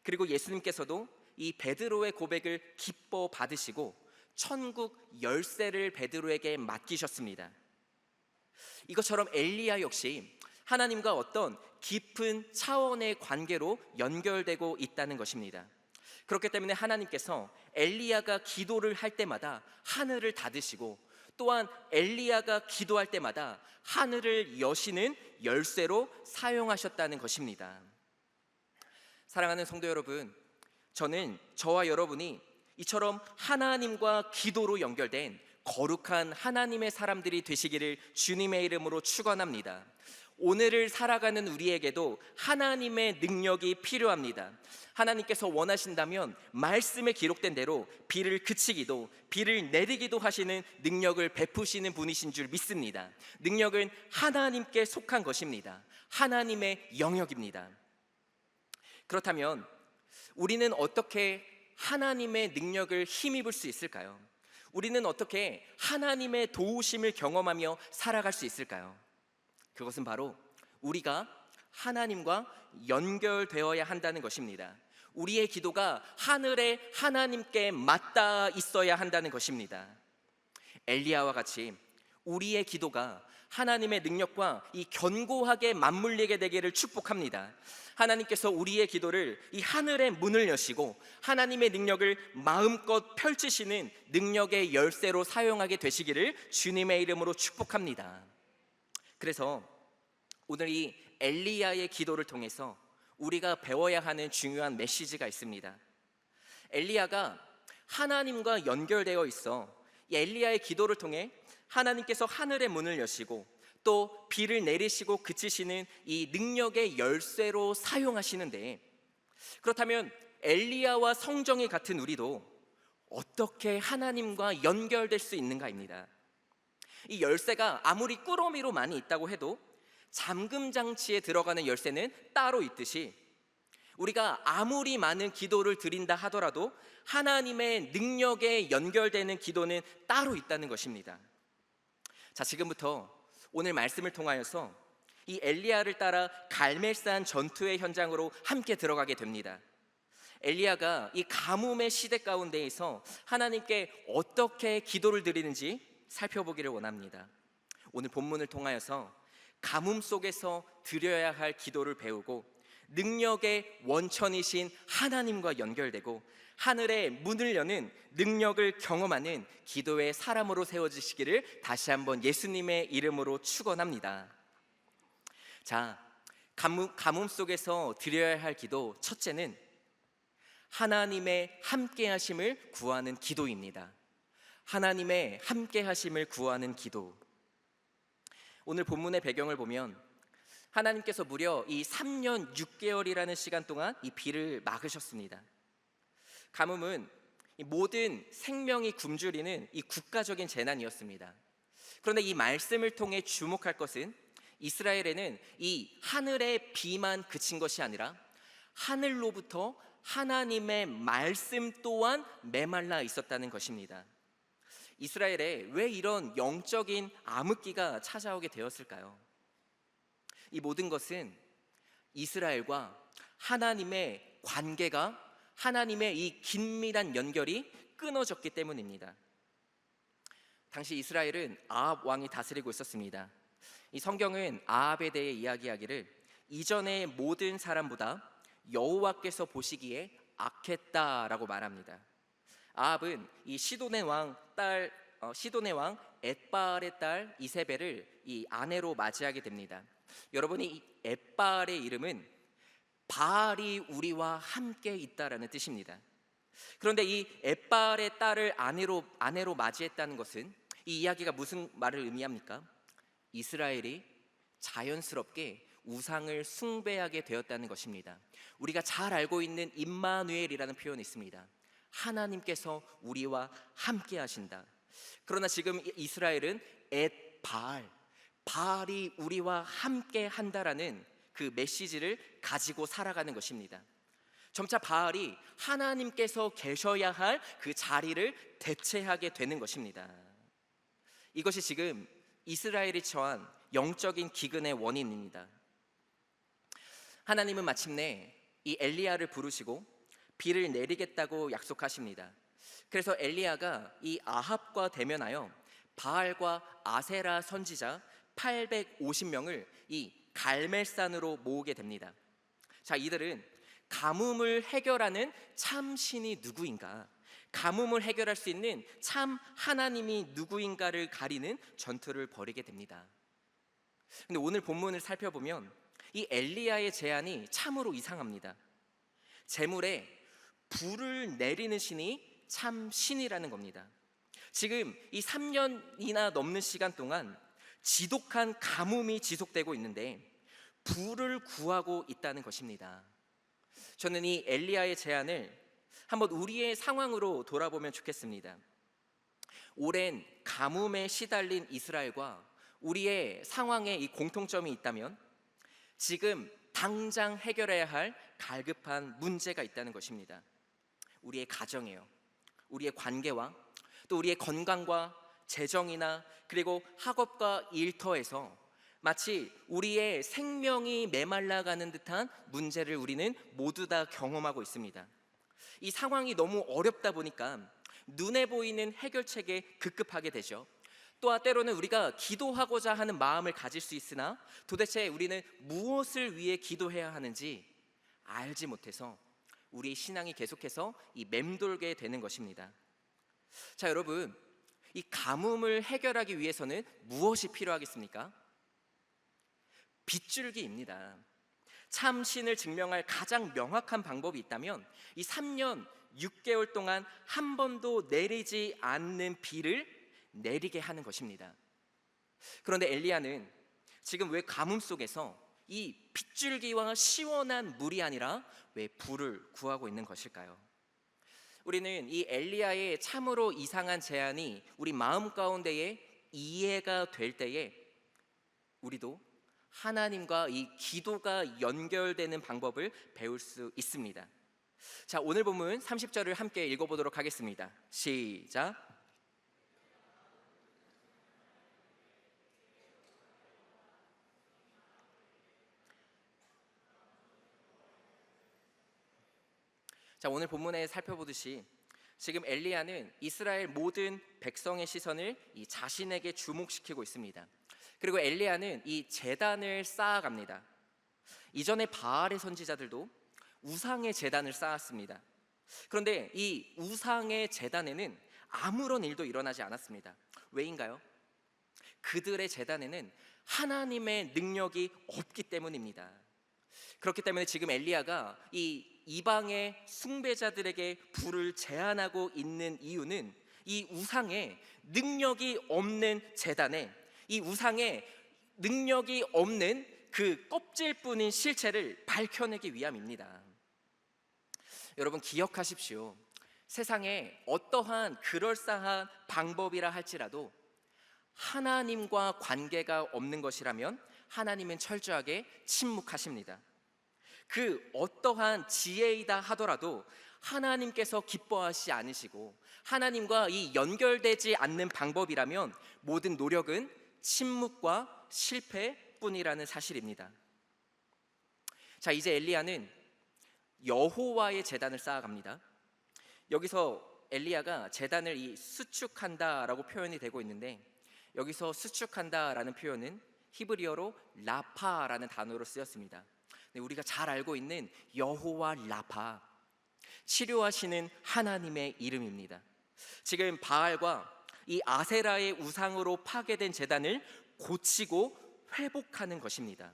그리고 예수님께서도 이 베드로의 고백을 기뻐 받으시고 천국 열쇠를 베드로에게 맡기셨습니다. 이것처럼 엘리야 역시 하나님과 어떤 깊은 차원의 관계로 연결되고 있다는 것입니다. 그렇기 때문에 하나님께서 엘리야가 기도를 할 때마다 하늘을 닫으시고 또한 엘리야가 기도할 때마다 하늘을 여시는 열쇠로 사용하셨다는 것입니다. 사랑하는 성도 여러분, 저는 저와 여러분이 이처럼 하나님과 기도로 연결된 거룩한 하나님의 사람들이 되시기를 주님의 이름으로 축원합니다. 오늘을 살아가는 우리에게도 하나님의 능력이 필요합니다. 하나님께서 원하신다면 말씀에 기록된 대로 비를 그치기도 비를 내리기도 하시는 능력을 베푸시는 분이신 줄 믿습니다. 능력은 하나님께 속한 것입니다. 하나님의 영역입니다. 그렇다면 우리는 어떻게 하나님의 능력을 힘입을 수 있을까요? 우리는 어떻게 하나님의 도우심을 경험하며 살아갈 수 있을까요? 그것은 바로 우리가 하나님과 연결되어야 한다는 것입니다. 우리의 기도가 하늘의 하나님께 맞닿아 있어야 한다는 것입니다. 엘리야와 같이 우리의 기도가 하나님의 능력과 이 견고하게 맞물리게 되기를 축복합니다. 하나님께서 우리의 기도를 이 하늘의 문을 여시고 하나님의 능력을 마음껏 펼치시는 능력의 열쇠로 사용하게 되시기를 주님의 이름으로 축복합니다. 그래서 오늘 이 엘리야의 기도를 통해서 우리가 배워야 하는 중요한 메시지가 있습니다. 엘리야가 하나님과 연결되어 있어 이 엘리야의 기도를 통해 하나님께서 하늘의 문을 여시고 또 비를 내리시고 그치시는 이 능력의 열쇠로 사용하시는데, 그렇다면 엘리야와 성정이 같은 우리도 어떻게 하나님과 연결될 수 있는가입니다. 이 열쇠가 아무리 꾸러미로 많이 있다고 해도 잠금 장치에 들어가는 열쇠는 따로 있듯이 우리가 아무리 많은 기도를 드린다 하더라도 하나님의 능력에 연결되는 기도는 따로 있다는 것입니다. 자, 지금부터 오늘 말씀을 통하여서 이 엘리야를 따라 갈멜산 전투의 현장으로 함께 들어가게 됩니다. 엘리야가 이 가뭄의 시대 가운데에서 하나님께 어떻게 기도를 드리는지 살펴보기를 원합니다. 오늘 본문을 통하여서 가뭄 속에서 드려야 할 기도를 배우고 능력의 원천이신 하나님과 연결되고 하늘의 문을 여는 능력을 경험하는 기도의 사람으로 세워지시기를 다시 한번 예수님의 이름으로 축원합니다. 자, 가뭄 속에서 드려야 할 기도, 첫째는 하나님의 함께하심을 구하는 기도입니다. 하나님의 함께하심을 구하는 기도. 오늘 본문의 배경을 보면 하나님께서 무려 이 3년 6개월이라는 시간 동안 이 비를 막으셨습니다. 가뭄은 모든 생명이 굶주리는 이 국가적인 재난이었습니다. 그런데 이 말씀을 통해 주목할 것은 이스라엘에는 이 하늘의 비만 그친 것이 아니라 하늘로부터 하나님의 말씀 또한 메말라 있었다는 것입니다. 이스라엘에 왜 이런 영적인 암흑기가 찾아오게 되었을까요? 이 모든 것은 이스라엘과 하나님의 관계가, 하나님의 이 긴밀한 연결이 끊어졌기 때문입니다. 당시 이스라엘은 아합 왕이 다스리고 있었습니다. 이 성경은 아합에 대해 이야기하기를 이전의 모든 사람보다 여호와께서 보시기에 악했다라고 말합니다. 아합은 이 시돈의 왕 엣바알의 딸 이세벨을 이 아내로 맞이하게 됩니다. 여러분이 이 엣바알의 이름은 바알이 우리와 함께 있다라는 뜻입니다. 그런데 이 엣바알의 딸을 아내로 맞이했다는 것은 이 이야기가 무슨 말을 의미합니까? 이스라엘이 자연스럽게 우상을 숭배하게 되었다는 것입니다. 우리가 잘 알고 있는 임마누엘이라는 표현이 있습니다. 하나님께서 우리와 함께 하신다. 그러나 지금 이스라엘은 바알이 우리와 함께 한다라는 그 메시지를 가지고 살아가는 것입니다. 점차 바알이 하나님께서 계셔야 할 그 자리를 대체하게 되는 것입니다. 이것이 지금 이스라엘이 처한 영적인 기근의 원인입니다. 하나님은 마침내 이 엘리야를 부르시고 비를 내리겠다고 약속하십니다. 그래서 엘리야가 이 아합과 대면하여 바알과 아세라 선지자 850명을 이 갈멜산으로 모으게 됩니다. 자, 이들은 가뭄을 해결하는 참 신이 누구인가, 가뭄을 해결할 수 있는 참 하나님이 누구인가를 가리는 전투를 벌이게 됩니다. 근데 오늘 본문을 살펴보면 이 엘리야의 제안이 참으로 이상합니다. 재물에 불을 내리는 신이 참 신이라는 겁니다. 지금 이 3년이나 넘는 시간 동안 지독한 가뭄이 지속되고 있는데 불을 구하고 있다는 것입니다. 저는 이 엘리야의 제안을 한번 우리의 상황으로 돌아보면 좋겠습니다. 오랜 가뭄에 시달린 이스라엘과 우리의 상황에 이 공통점이 있다면 지금 당장 해결해야 할 갈급한 문제가 있다는 것입니다. 우리의 가정이에요. 우리의 관계와 또 우리의 건강과 재정이나 그리고 학업과 일터에서 마치 우리의 생명이 메말라가는 듯한 문제를 우리는 모두 다 경험하고 있습니다. 이 상황이 너무 어렵다 보니까 눈에 보이는 해결책에 급급하게 되죠. 또한 때로는 우리가 기도하고자 하는 마음을 가질 수 있으나 도대체 우리는 무엇을 위해 기도해야 하는지 알지 못해서 우리의 신앙이 계속해서 이 맴돌게 되는 것입니다. 자, 여러분, 이 가뭄을 해결하기 위해서는 무엇이 필요하겠습니까? 빗줄기입니다. 참신을 증명할 가장 명확한 방법이 있다면 이 3년 6개월 동안 한 번도 내리지 않는 비를 내리게 하는 것입니다. 그런데 엘리야는 지금 왜 가뭄 속에서 이 빗줄기와 시원한 물이 아니라 왜 불을 구하고 있는 것일까요? 우리는 이 엘리야의 참으로 이상한 제안이 우리 마음 가운데에 이해가 될 때에 우리도 하나님과 이 기도가 연결되는 방법을 배울 수 있습니다. 자, 오늘 본문 30절을 함께 읽어보도록 하겠습니다. 시작. 자, 오늘 본문에 살펴보듯이 지금 엘리야는 이스라엘 모든 백성의 시선을 이 자신에게 주목시키고 있습니다. 그리고 엘리야는 이 제단을 쌓아갑니다. 이전에 바알의 선지자들도 우상의 제단을 쌓았습니다. 그런데 이 우상의 제단에는 아무런 일도 일어나지 않았습니다. 왜인가요? 그들의 제단에는 하나님의 능력이 없기 때문입니다. 그렇기 때문에 지금 엘리야가 이 이방의 숭배자들에게 불을 제안하고 있는 이유는 이 우상에 능력이 없는 제단에 이 우상에 능력이 없는 그 껍질뿐인 실체를 밝혀내기 위함입니다. 여러분, 기억하십시오. 세상에 어떠한 그럴싸한 방법이라 할지라도 하나님과 관계가 없는 것이라면 하나님은 철저하게 침묵하십니다. 그 어떠한 지혜이다 하더라도 하나님께서 기뻐하시지 않으시고 하나님과 이 연결되지 않는 방법이라면 모든 노력은 침묵과 실패뿐이라는 사실입니다. 자, 이제 엘리야는 여호와의 제단을 쌓아갑니다. 여기서 엘리야가 제단을 이 수축한다라고 표현이 되고 있는데 여기서 수축한다라는 표현은 히브리어로 라파라는 단어로 쓰였습니다. 우리가 잘 알고 있는 여호와 라파, 치료하시는 하나님의 이름입니다. 지금 바알과 이 아세라의 우상으로 파괴된 제단을 고치고 회복하는 것입니다.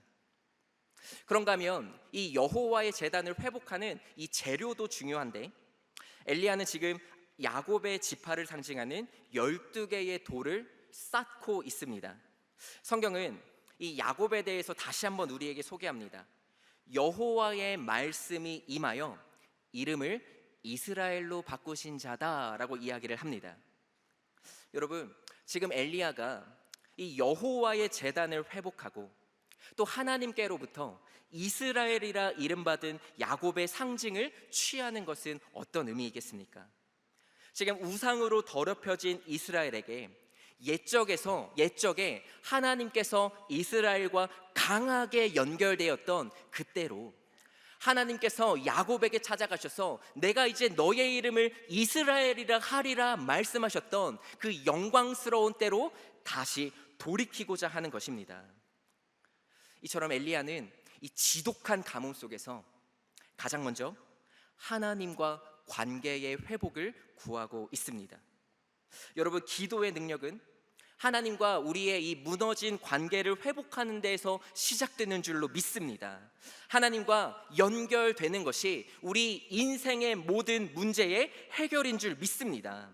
그런가 하면 이 여호와의 제단을 회복하는 이 재료도 중요한데 엘리야는 지금 야곱의 지파를 상징하는 12개의 돌을 쌓고 있습니다. 성경은 이 야곱에 대해서 다시 한번 우리에게 소개합니다. 여호와의 말씀이 임하여 이름을 이스라엘로 바꾸신 자다라고 이야기를 합니다. 여러분, 지금 엘리야가 이 여호와의 제단을 회복하고 또 하나님께로부터 이스라엘이라 이름받은 야곱의 상징을 취하는 것은 어떤 의미이겠습니까? 지금 우상으로 더럽혀진 이스라엘에게 옛적에 하나님께서 이스라엘과 강하게 연결되었던 그때로 하나님께서 야곱에게 찾아가셔서 내가 이제 너의 이름을 이스라엘이라 하리라 말씀하셨던 그 영광스러운 때로 다시 돌이키고자 하는 것입니다. 이처럼 엘리야는 이 지독한 가뭄 속에서 가장 먼저 하나님과 관계의 회복을 구하고 있습니다. 여러분, 기도의 능력은 하나님과 우리의 이 무너진 관계를 회복하는 데에서 시작되는 줄로 믿습니다. 하나님과 연결되는 것이 우리 인생의 모든 문제의 해결인 줄 믿습니다.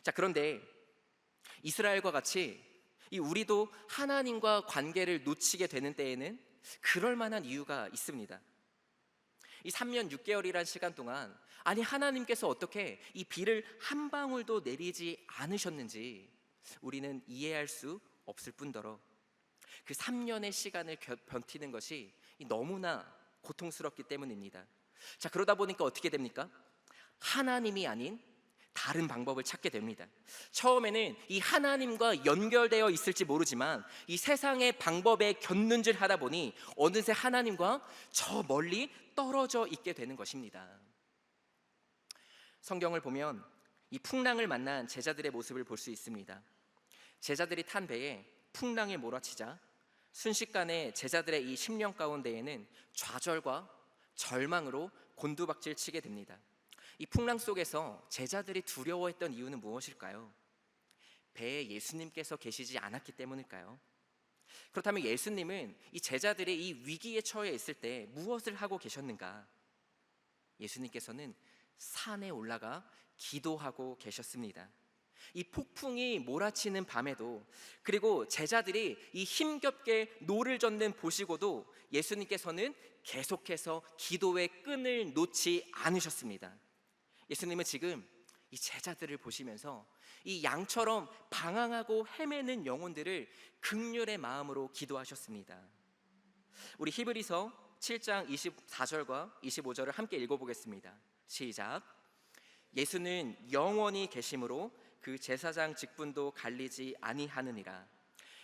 자, 그런데 이스라엘과 같이 이 우리도 하나님과 관계를 놓치게 되는 때에는 그럴 만한 이유가 있습니다. 이 3년 6개월이란 시간 동안 아니 하나님께서 어떻게 이 비를 한 방울도 내리지 않으셨는지 우리는 이해할 수 없을 뿐더러 그 3년의 시간을 버티는 것이 너무나 고통스럽기 때문입니다. 자, 그러다 보니까 어떻게 됩니까? 하나님이 아닌 다른 방법을 찾게 됩니다. 처음에는 이 하나님과 연결되어 있을지 모르지만 이 세상의 방법에 곁눈질하다 보니 어느새 하나님과 저 멀리 떨어져 있게 되는 것입니다. 성경을 보면 이 풍랑을 만난 제자들의 모습을 볼 수 있습니다. 제자들이 탄 배에 풍랑이 몰아치자 순식간에 제자들의 이 심령 가운데에는 좌절과 절망으로 곤두박질 치게 됩니다. 이 풍랑 속에서 제자들이 두려워했던 이유는 무엇일까요? 배에 예수님께서 계시지 않았기 때문일까요? 그렇다면 예수님은 이 제자들이 이 위기에 처해 있을 때 무엇을 하고 계셨는가? 예수님께서는 산에 올라가 기도하고 계셨습니다. 이 폭풍이 몰아치는 밤에도, 그리고 제자들이 이 힘겹게 노를 젓는 보시고도 예수님께서는 계속해서 기도의 끈을 놓지 않으셨습니다. 예수님은 지금 이 제자들을 보시면서 이 양처럼 방황하고 헤매는 영혼들을 긍휼의 마음으로 기도하셨습니다. 우리 히브리서 7장 24절과 25절을 함께 읽어보겠습니다. 시작. 예수는 영원히 계심으로 그 제사장 직분도 갈리지 아니하느니라.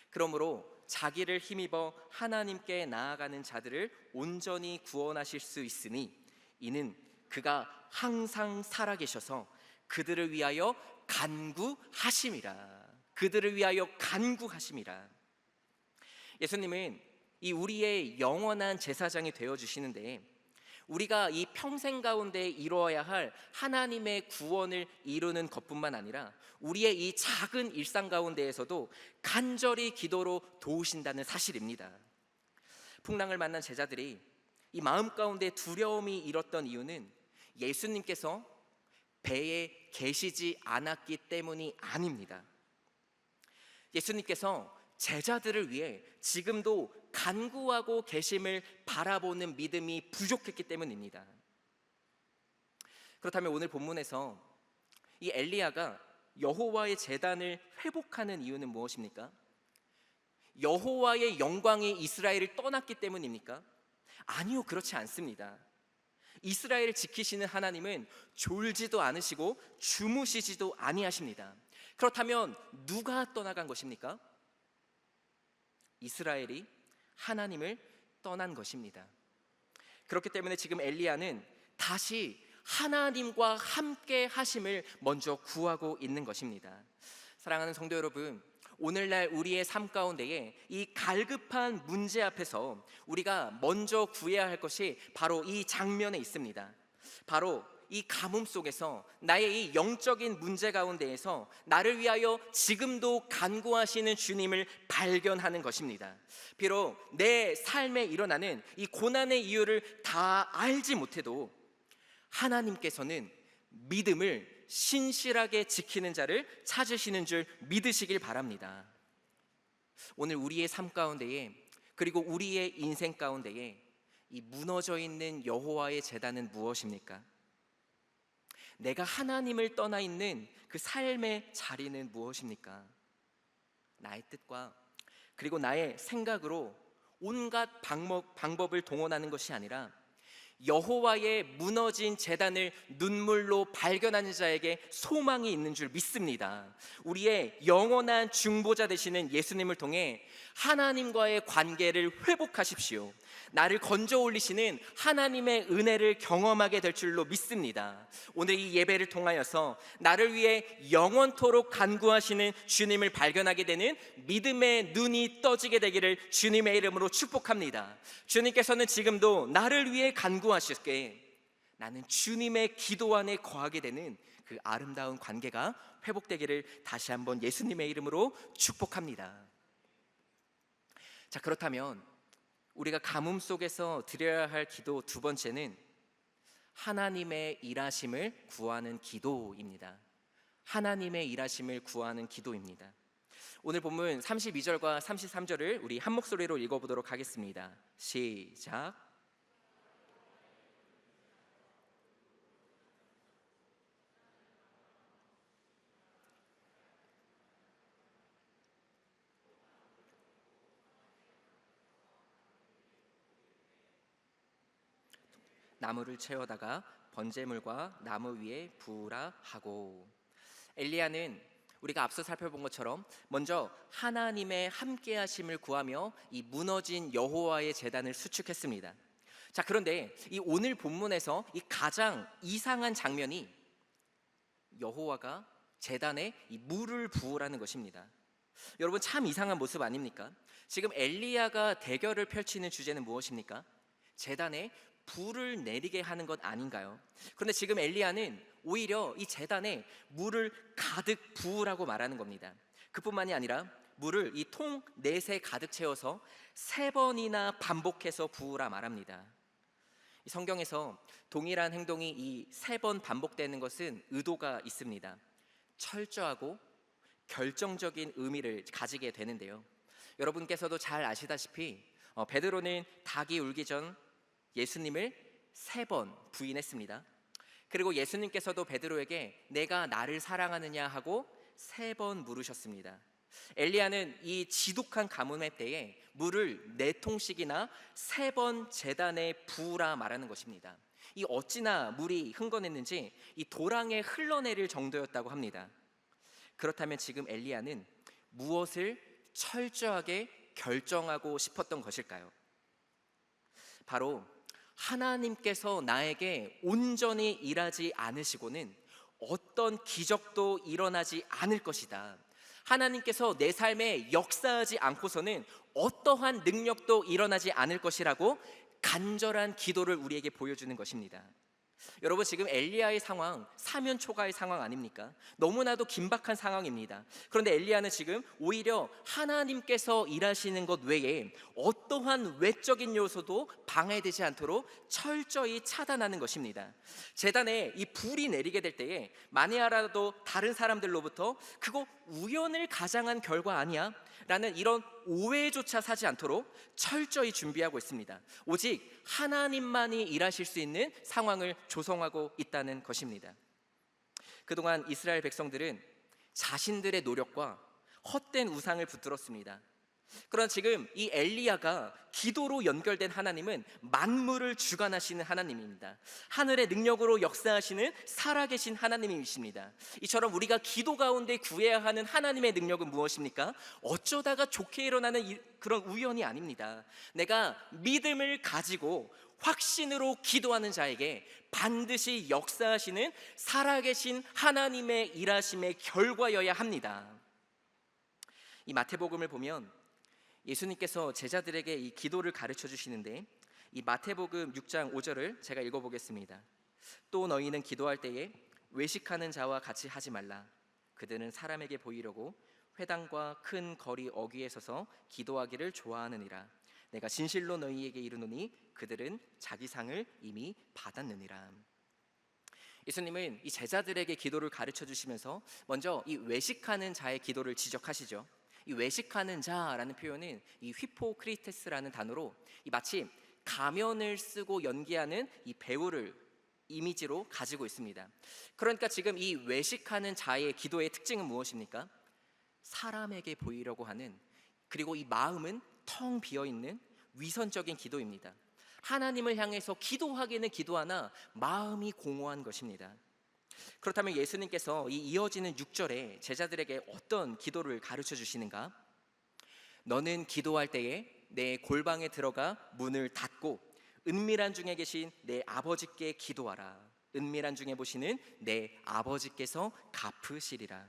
그러므로 자기를 힘입어 하나님께 나아가는 자들을 온전히 구원하실 수 있으니 이는 그가 항상 살아계셔서 그들을 위하여 간구하심이라. 그들을 위하여 간구하심이라. 예수님은 이 우리의 영원한 제사장이 되어 주시는데 우리가 이 평생 가운데 이루어야 할 하나님의 구원을 이루는 것뿐만 아니라 우리의 이 작은 일상 가운데에서도 간절히 기도로 도우신다는 사실입니다. 풍랑을 만난 제자들이 이 마음 가운데 두려움이 일었던 이유는 예수님께서 배에 계시지 않았기 때문이 아닙니다. 예수님께서 제자들을 위해 지금도 간구하고 계심을 바라보는 믿음이 부족했기 때문입니다. 그렇다면 오늘 본문에서 이 엘리야가 여호와의 제단을 회복하는 이유는 무엇입니까? 여호와의 영광이 이스라엘을 떠났기 때문입니까? 아니요, 그렇지 않습니다. 이스라엘을 지키시는 하나님은 졸지도 않으시고 주무시지도 아니하십니다. 그렇다면 누가 떠나간 것입니까? 이스라엘이 하나님을 떠난 것입니다. 그렇기 때문에 지금 엘리야는 다시 하나님과 함께 하심을 먼저 구하고 있는 것입니다. 사랑하는 성도 여러분, 오늘날 우리의 삶 가운데에 이 갈급한 문제 앞에서 우리가 먼저 구해야 할 것이 바로 이 장면에 있습니다. 바로 이 가뭄 속에서 나의 이 영적인 문제 가운데에서 나를 위하여 지금도 간구하시는 주님을 발견하는 것입니다. 비록 내 삶에 일어나는 이 고난의 이유를 다 알지 못해도 하나님께서는 믿음을 신실하게 지키는 자를 찾으시는 줄 믿으시길 바랍니다. 오늘 우리의 삶 가운데에, 그리고 우리의 인생 가운데에 이 무너져 있는 여호와의 제단은 무엇입니까? 내가 하나님을 떠나 있는 그 삶의 자리는 무엇입니까? 나의 뜻과 그리고 나의 생각으로 온갖 방법을 동원하는 것이 아니라 여호와의 무너진 제단을 눈물로 발견하는 자에게 소망이 있는 줄 믿습니다. 우리의 영원한 중보자 되시는 예수님을 통해 하나님과의 관계를 회복하십시오. 나를 건져 올리시는 하나님의 은혜를 경험하게 될 줄로 믿습니다. 오늘 이 예배를 통하여서 나를 위해 영원토록 간구하시는 주님을 발견하게 되는 믿음의 눈이 떠지게 되기를 주님의 이름으로 축복합니다. 주님께서는 지금도 나를 위해 간구하실게 나는 주님의 기도 안에 거하게 되는 그 아름다운 관계가 회복되기를 다시 한번 예수님의 이름으로 축복합니다. 자, 그렇다면 우리가 가뭄 속에서 드려야 할 기도 두 번째는 하나님의 일하심을 구하는 기도입니다. 하나님의 일하심을 구하는 기도입니다. 오늘 본문 32절과 33절을 우리 한 목소리로 읽어보도록 하겠습니다. 시작. 나무를 채워다가 번제물과 나무 위에 부으라 하고. 엘리야는 우리가 앞서 살펴본 것처럼 먼저 하나님의 함께하심을 구하며 이 무너진 여호와의 제단을 수축했습니다. 자, 그런데 이 오늘 본문에서 이 가장 이상한 장면이 여호와가 제단에 이 물을 부으라는 것입니다. 여러분, 참 이상한 모습 아닙니까? 지금 엘리야가 대결을 펼치는 주제는 무엇입니까? 제단에 불을 내리게 하는 것 아닌가요? 그런데 지금 엘리야는 오히려 이 제단에 물을 가득 부으라고 말하는 겁니다. 그뿐만이 아니라 물을 이 통 넷에 가득 채워서 3번이나 반복해서 부으라 말합니다. 이 성경에서 동일한 행동이 이 3번 반복되는 것은 의도가 있습니다. 철저하고 결정적인 의미를 가지게 되는데요. 여러분께서도 잘 아시다시피 베드로는 닭이 울기 전 예수님을 3번 부인했습니다. 그리고 예수님께서도 베드로에게 내가 나를 사랑하느냐 하고 3번 물으셨습니다. 엘리야는 이 지독한 가뭄의 때에 물을 4통씩이나 3번 제단에 부으라 말하는 것입니다. 이 어찌나 물이 흥건했는지 이 도랑에 흘러내릴 정도였다고 합니다. 그렇다면 지금 엘리야는 무엇을 철저하게 결정하고 싶었던 것일까요? 바로 하나님께서 나에게 온전히 일하지 않으시고는 어떤 기적도 일어나지 않을 것이다. 하나님께서 내 삶에 역사하지 않고서는 어떠한 능력도 일어나지 않을 것이라고 간절한 기도를 우리에게 보여주는 것입니다. 여러분, 지금 엘리야의 상황, 사면 초가의 상황 아닙니까? 너무나도 긴박한 상황입니다. 그런데 엘리야는 지금 오히려 하나님께서 일하시는 것 외에 어떠한 외적인 요소도 방해되지 않도록 철저히 차단하는 것입니다. 제단에 이 불이 내리게 될 때에 만약이라도 다른 사람들로부터 그거 우연을 가장한 결과 아니야? 라는 이런 오해조차 사지 않도록 철저히 준비하고 있습니다. 오직 하나님만이 일하실 수 있는 상황을 조성하고 있다는 것입니다. 그동안 이스라엘 백성들은 자신들의 노력과 헛된 우상을 붙들었습니다. 그러나 지금 이 엘리야가 기도로 연결된 하나님은 만물을 주관하시는 하나님입니다. 하늘의 능력으로 역사하시는 살아계신 하나님이십니다. 이처럼 우리가 기도 가운데 구해야 하는 하나님의 능력은 무엇입니까? 어쩌다가 좋게 일어나는 그런 우연이 아닙니다. 내가 믿음을 가지고 확신으로 기도하는 자에게 반드시 역사하시는 살아계신 하나님의 일하심의 결과여야 합니다. 이 마태복음을 보면 예수님께서 제자들에게 이 기도를 가르쳐 주시는데, 이 마태복음 6장 5절을 제가 읽어보겠습니다. 또 너희는 기도할 때에 외식하는 자와 같이 하지 말라. 그들은 사람에게 보이려고 회당과 큰 거리 어귀에 서서 기도하기를 좋아하느니라. 내가 진실로 너희에게 이르노니 그들은 자기 상을 이미 받았느니라. 예수님은 이 제자들에게 기도를 가르쳐 주시면서 먼저 이 외식하는 자의 기도를 지적하시죠. 이 외식하는 자라는 표현은 이 휘포크리테스라는 단어로 이 마치 가면을 쓰고 연기하는 이 배우를 이미지로 가지고 있습니다. 그러니까 지금 이 외식하는 자의 기도의 특징은 무엇입니까? 사람에게 보이려고 하는, 그리고 이 마음은 텅 비어있는 위선적인 기도입니다. 하나님을 향해서 기도하기는 기도하나 마음이 공허한 것입니다. 그렇다면 예수님께서 이 이어지는 6절에 제자들에게 어떤 기도를 가르쳐 주시는가? 너는 기도할 때에 내 골방에 들어가 문을 닫고 은밀한 중에 계신 내 아버지께 기도하라. 은밀한 중에 보시는 내 아버지께서 갚으시리라.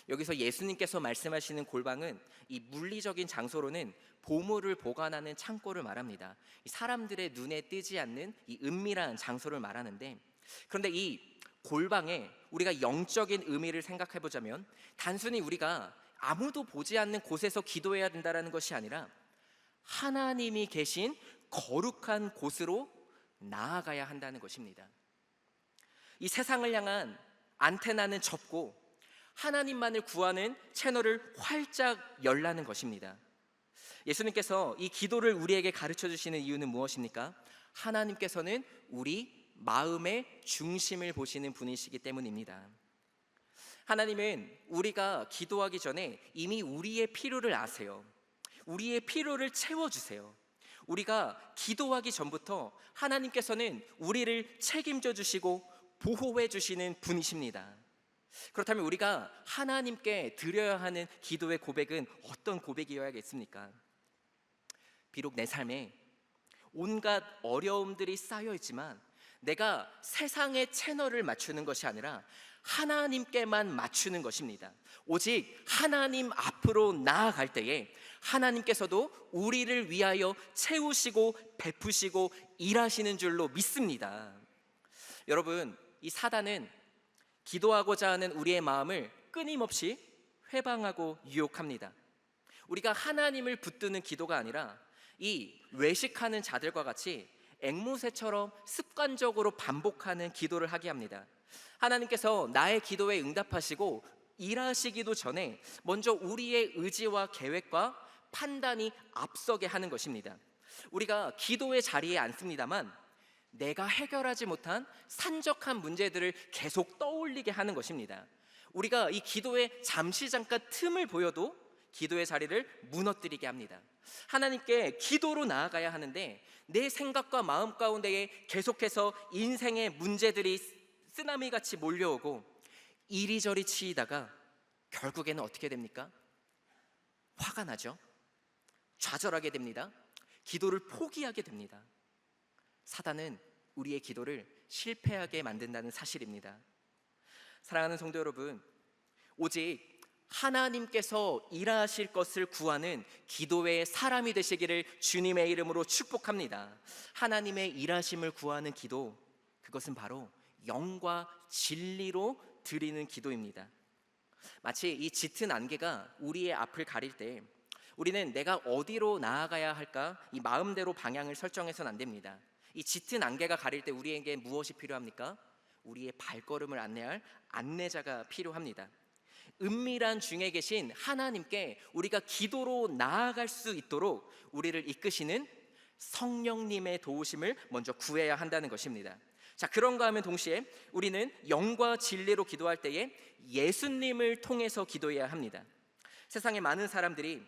여기서 예수님께서 말씀하시는 골방은 이 물리적인 장소로는 보물을 보관하는 창고를 말합니다. 이 사람들의 눈에 띄지 않는 이 은밀한 장소를 말하는데, 그런데 이 골방에 우리가 영적인 의미를 생각해 보자면 단순히 우리가 아무도 보지 않는 곳에서 기도해야 된다는 것이 아니라 하나님이 계신 거룩한 곳으로 나아가야 한다는 것입니다. 이 세상을 향한 안테나는 접고 하나님만을 구하는 채널을 활짝 열라는 것입니다. 예수님께서 이 기도를 우리에게 가르쳐 주시는 이유는 무엇입니까? 하나님께서는 우리 마음의 중심을 보시는 분이시기 때문입니다. 하나님은 우리가 기도하기 전에 이미 우리의 필요를 아세요. 우리의 필요를 채워주세요. 우리가 기도하기 전부터 하나님께서는 우리를 책임져 주시고 보호해 주시는 분이십니다. 그렇다면 우리가 하나님께 드려야 하는 기도의 고백은 어떤 고백이어야겠습니까? 비록 내 삶에 온갖 어려움들이 쌓여 있지만 내가 세상의 채널을 맞추는 것이 아니라 하나님께만 맞추는 것입니다. 오직 하나님 앞으로 나아갈 때에 하나님께서도 우리를 위하여 채우시고 베푸시고 일하시는 줄로 믿습니다. 여러분, 이 사단은 기도하고자 하는 우리의 마음을 끊임없이 회방하고 유혹합니다. 우리가 하나님을 붙드는 기도가 아니라 이 외식하는 자들과 같이 앵무새처럼 습관적으로 반복하는 기도를 하게 합니다. 하나님께서 나의 기도에 응답하시고 일하시기도 전에 먼저 우리의 의지와 계획과 판단이 앞서게 하는 것입니다. 우리가 기도의 자리에 앉습니다만 내가 해결하지 못한 산적한 문제들을 계속 떠올리게 하는 것입니다. 우리가 이 기도에 잠시 잠깐 틈을 보여도 기도의 자리를 무너뜨리게 합니다. 하나님께 기도로 나아가야 하는데 내 생각과 마음 가운데에 계속해서 인생의 문제들이 쓰나미같이 몰려오고 이리저리 치이다가 결국에는 어떻게 됩니까? 화가 나죠. 좌절하게 됩니다. 기도를 포기하게 됩니다. 사단은 우리의 기도를 실패하게 만든다는 사실입니다. 사랑하는 성도 여러분, 오직 하나님께서 일하실 것을 구하는 기도의 사람이 되시기를 주님의 이름으로 축복합니다. 하나님의 일하심을 구하는 기도, 그것은 바로 영과 진리로 드리는 기도입니다. 마치 이 짙은 안개가 우리의 앞을 가릴 때 우리는 내가 어디로 나아가야 할까 이 마음대로 방향을 설정해서는 안 됩니다. 이 짙은 안개가 가릴 때 우리에게 무엇이 필요합니까? 우리의 발걸음을 안내할 안내자가 필요합니다. 은밀한 중에 계신 하나님께 우리가 기도로 나아갈 수 있도록 우리를 이끄시는 성령님의 도우심을 먼저 구해야 한다는 것입니다. 자, 그런가 하면 동시에 우리는 영과 진리로 기도할 때에 예수님을 통해서 기도해야 합니다. 세상에 많은 사람들이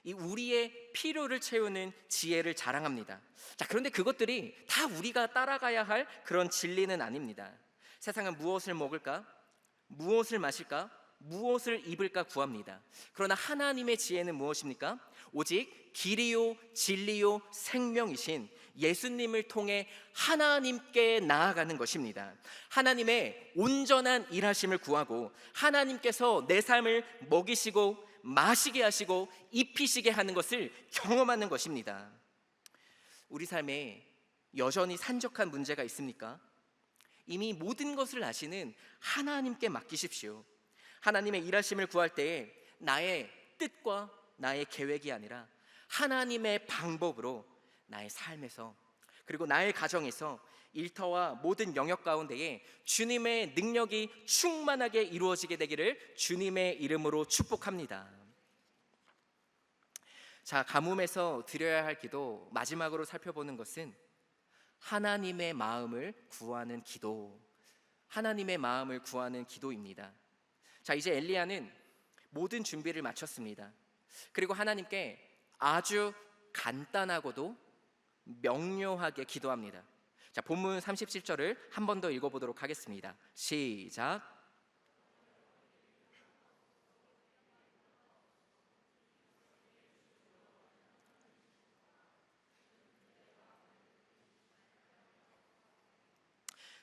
이 우리의 필요를 채우는 지혜를 자랑합니다. 자, 그런데 그것들이 다 우리가 따라가야 할 그런 진리는 아닙니다. 세상은 무엇을 먹을까? 무엇을 마실까? 무엇을 입을까 구합니다. 그러나 하나님의 지혜는 무엇입니까? 오직 길이요 진리요 생명이신 예수님을 통해 하나님께 나아가는 것입니다. 하나님의 온전한 일하심을 구하고 하나님께서 내 삶을 먹이시고 마시게 하시고 입히시게 하는 것을 경험하는 것입니다. 우리 삶에 여전히 산적한 문제가 있습니까? 이미 모든 것을 아시는 하나님께 맡기십시오. 하나님의 일하심을 구할 때에 나의 뜻과 나의 계획이 아니라 하나님의 방법으로 나의 삶에서 그리고 나의 가정에서 일터와 모든 영역 가운데에 주님의 능력이 충만하게 이루어지게 되기를 주님의 이름으로 축복합니다. 자, 가뭄에서 드려야 할 기도 마지막으로 살펴보는 것은 하나님의 마음을 구하는 기도, 하나님의 마음을 구하는 기도입니다. 자, 이제 엘리야는 모든 준비를 마쳤습니다. 그리고 하나님께 아주 간단하고도 명료하게 기도합니다. 자, 본문 37절을 한 번 더 읽어보도록 하겠습니다. 시작.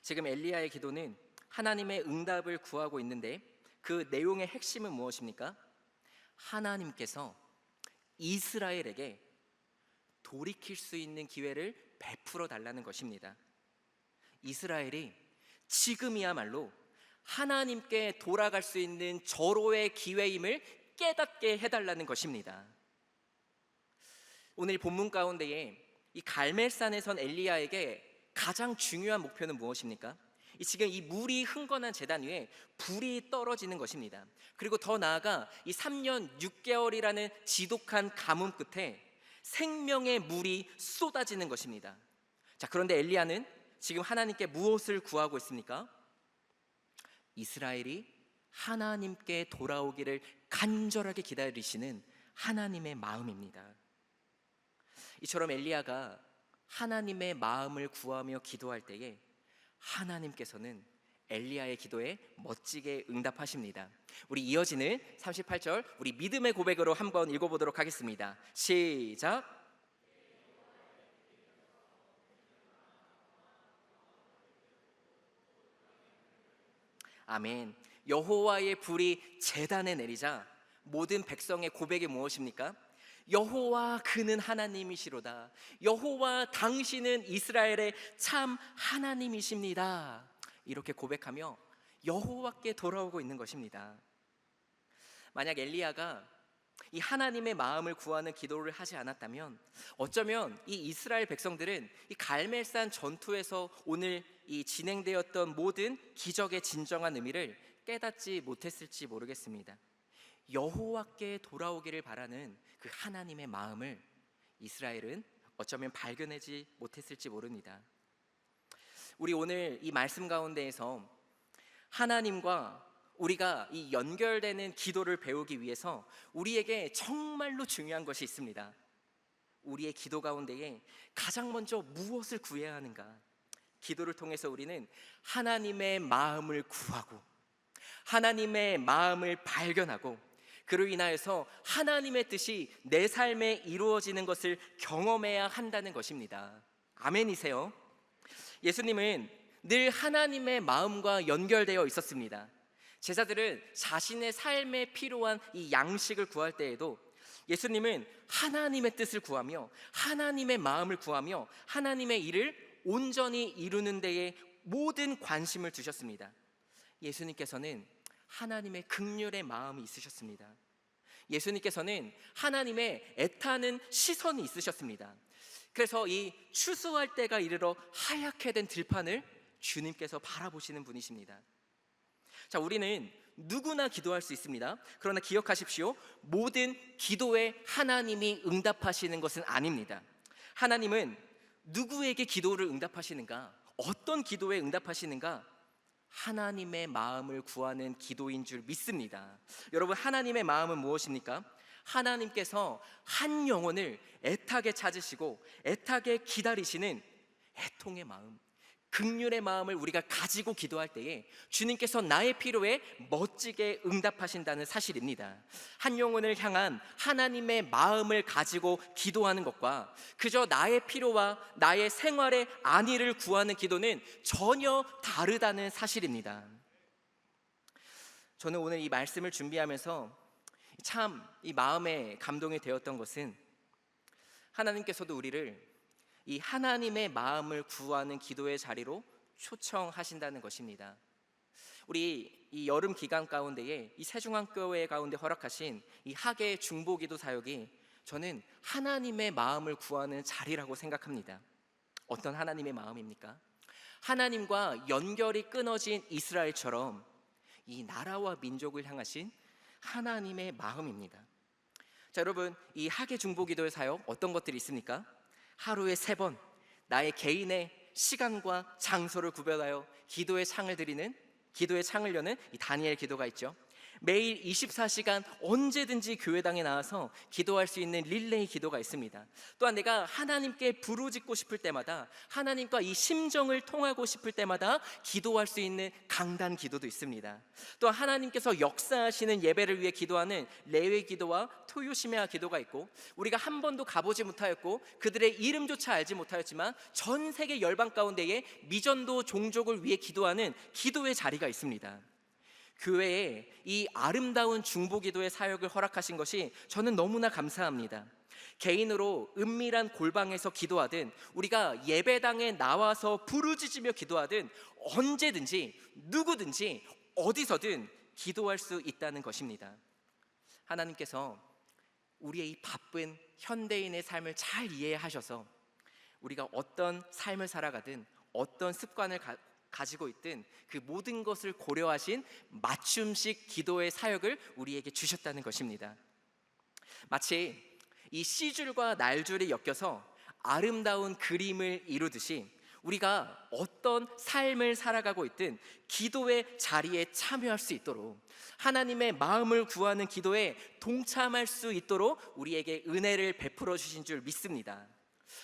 지금 엘리야의 기도는 하나님의 응답을 구하고 있는데 그 내용의 핵심은 무엇입니까? 하나님께서 이스라엘에게 돌이킬 수 있는 기회를 베풀어 달라는 것입니다. 이스라엘이 지금이야말로 하나님께 돌아갈 수 있는 절호의 기회임을 깨닫게 해달라는 것입니다. 오늘 본문 가운데에 이 갈멜산에 선 엘리야에게 가장 중요한 목표는 무엇입니까? 지금 이 물이 흥건한 제단 위에 불이 떨어지는 것입니다. 그리고 더 나아가 이 3년 6개월이라는 지독한 가뭄 끝에 생명의 물이 쏟아지는 것입니다. 자, 그런데 엘리야는 지금 하나님께 무엇을 구하고 있습니까? 이스라엘이 하나님께 돌아오기를 간절하게 기다리시는 하나님의 마음입니다. 이처럼 엘리야가 하나님의 마음을 구하며 기도할 때에 하나님께서는 엘리야의 기도에 멋지게 응답하십니다. 우리 이어지는 38절 우리 믿음의 고백으로 한번 읽어보도록 하겠습니다. 시작. 아멘. 여호와의 불이 제단에 내리자 모든 백성의 고백이 무엇입니까? 여호와 그는 하나님이시로다. 여호와 당신은 이스라엘의 참 하나님이십니다. 이렇게 고백하며 여호와께 돌아오고 있는 것입니다. 만약 엘리야가 이 하나님의 마음을 구하는 기도를 하지 않았다면 어쩌면 이 이스라엘 백성들은 이 갈멜산 전투에서 오늘 이 진행되었던 모든 기적의 진정한 의미를 깨닫지 못했을지 모르겠습니다. 여호와께 돌아오기를 바라는 그 하나님의 마음을 이스라엘은 어쩌면 발견하지 못했을지 모릅니다. 우리 오늘 이 말씀 가운데에서 하나님과 우리가 이 연결되는 기도를 배우기 위해서 우리에게 정말로 중요한 것이 있습니다. 우리의 기도 가운데에 가장 먼저 무엇을 구해야 하는가? 기도를 통해서 우리는 하나님의 마음을 구하고 하나님의 마음을 발견하고 그로 인하여서 하나님의 뜻이 내 삶에 이루어지는 것을 경험해야 한다는 것입니다. 아멘이세요? 예수님은 늘 하나님의 마음과 연결되어 있었습니다. 제자들은 자신의 삶에 필요한 이 양식을 구할 때에도 예수님은 하나님의 뜻을 구하며 하나님의 마음을 구하며 하나님의 일을 온전히 이루는 데에 모든 관심을 두셨습니다. 예수님께서는 하나님의 긍휼의 마음이 있으셨습니다. 예수님께서는 하나님의 애타는 시선이 있으셨습니다. 그래서 이 추수할 때가 이르러 하얗게 된 들판을 주님께서 바라보시는 분이십니다. 자, 우리는 누구나 기도할 수 있습니다. 그러나 기억하십시오. 모든 기도에 하나님이 응답하시는 것은 아닙니다. 하나님은 누구에게 기도를 응답하시는가? 어떤 기도에 응답하시는가? 하나님의 마음을 구하는 기도인 줄 믿습니다. 여러분, 하나님의 마음은 무엇입니까? 하나님께서 한 영혼을 애타게 찾으시고 애타게 기다리시는 애통의 마음, 긍휼의 마음을 우리가 가지고 기도할 때에 주님께서 나의 필요에 멋지게 응답하신다는 사실입니다. 한 영혼을 향한 하나님의 마음을 가지고 기도하는 것과 그저 나의 필요와 나의 생활의 안위를 구하는 기도는 전혀 다르다는 사실입니다. 저는 오늘 이 말씀을 준비하면서 참 이 마음에 감동이 되었던 것은 하나님께서도 우리를 이 하나님의 마음을 구하는 기도의 자리로 초청하신다는 것입니다. 우리 이 여름 기간 가운데에 이 세중앙교회 가운데 허락하신 이 학예 중보기도 사역이 저는 하나님의 마음을 구하는 자리라고 생각합니다. 어떤 하나님의 마음입니까? 하나님과 연결이 끊어진 이스라엘처럼 이 나라와 민족을 향하신 하나님의 마음입니다. 자, 여러분, 이 학예 중보기도의 사역 어떤 것들이 있습니까? 하루에 3번 나의 개인의 시간과 장소를 구별하여 기도의 창을 여는 이 다니엘 기도가 있죠. 매일 24시간 언제든지 교회당에 나와서 기도할 수 있는 릴레이 기도가 있습니다. 또한 내가 하나님께 부르짖고 싶을 때마다 하나님과 이 심정을 통하고 싶을 때마다 기도할 수 있는 강단 기도도 있습니다. 또한 하나님께서 역사하시는 예배를 위해 기도하는 레위 기도와 토요시메아 기도가 있고 우리가 한 번도 가보지 못하였고 그들의 이름조차 알지 못하였지만 전 세계 열방 가운데에 미전도 종족을 위해 기도하는 기도의 자리가 있습니다. 교회에 이 아름다운 중보기도의 사역을 허락하신 것이 저는 너무나 감사합니다. 개인으로 은밀한 골방에서 기도하든 우리가 예배당에 나와서 부르짖으며 기도하든 언제든지 누구든지 어디서든 기도할 수 있다는 것입니다. 하나님께서 우리의 이 바쁜 현대인의 삶을 잘 이해하셔서 우리가 어떤 삶을 살아가든 어떤 습관을 가지고 있든 그 모든 것을 고려하신 맞춤식 기도의 사역을 우리에게 주셨다는 것입니다. 마치 이 C줄과 날줄이 엮여서 아름다운 그림을 이루듯이 우리가 어떤 삶을 살아가고 있든 기도의 자리에 참여할 수 있도록, 하나님의 마음을 구하는 기도에 동참할 수 있도록 우리에게 은혜를 베풀어 주신 줄 믿습니다.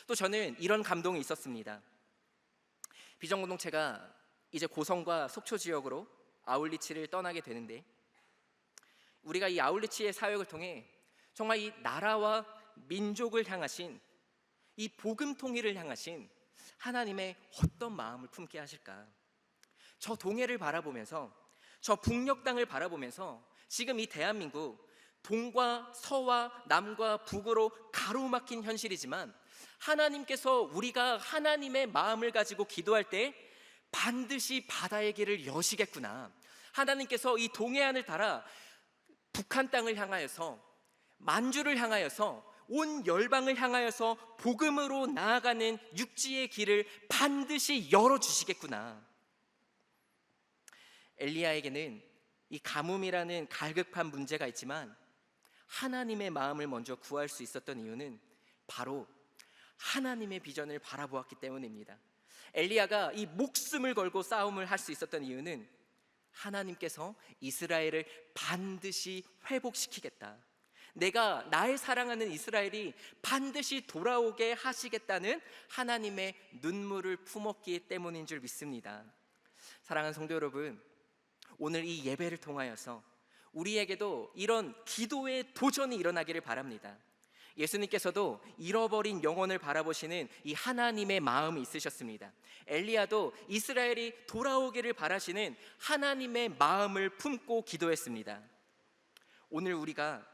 또 저는 이런 감동이 있었습니다. 비전공동체가 이제 고성과 속초 지역으로 아울리치를 떠나게 되는데, 우리가 이 아울리치의 사역을 통해 정말 이 나라와 민족을 향하신, 이 복음 통일을 향하신 하나님의 어떤 마음을 품게 하실까? 저 동해를 바라보면서, 저 북녘 땅을 바라보면서 지금 이 대한민국 동과 서와 남과 북으로 가로막힌 현실이지만, 하나님께서 우리가 하나님의 마음을 가지고 기도할 때 반드시 바다의 길을 여시겠구나, 하나님께서 이 동해안을 따라 북한 땅을 향하여서, 만주를 향하여서, 온 열방을 향하여서 복음으로 나아가는 육지의 길을 반드시 열어주시겠구나. 엘리야에게는 이 가뭄이라는 갈급한 문제가 있지만 하나님의 마음을 먼저 구할 수 있었던 이유는 바로 하나님의 비전을 바라보았기 때문입니다. 엘리야가 이 목숨을 걸고 싸움을 할 수 있었던 이유는 하나님께서 이스라엘을 반드시 회복시키겠다, 내가 나의 사랑하는 이스라엘이 반드시 돌아오게 하시겠다는 하나님의 눈물을 품었기 때문인 줄 믿습니다. 사랑하는 성도 여러분, 오늘 이 예배를 통하여서 우리에게도 이런 기도의 도전이 일어나기를 바랍니다. 예수님께서도 잃어버린 영혼을 바라보시는 이 하나님의 마음이 있으셨습니다. 엘리야도 이스라엘이 돌아오기를 바라시는 하나님의 마음을 품고 기도했습니다. 오늘 우리가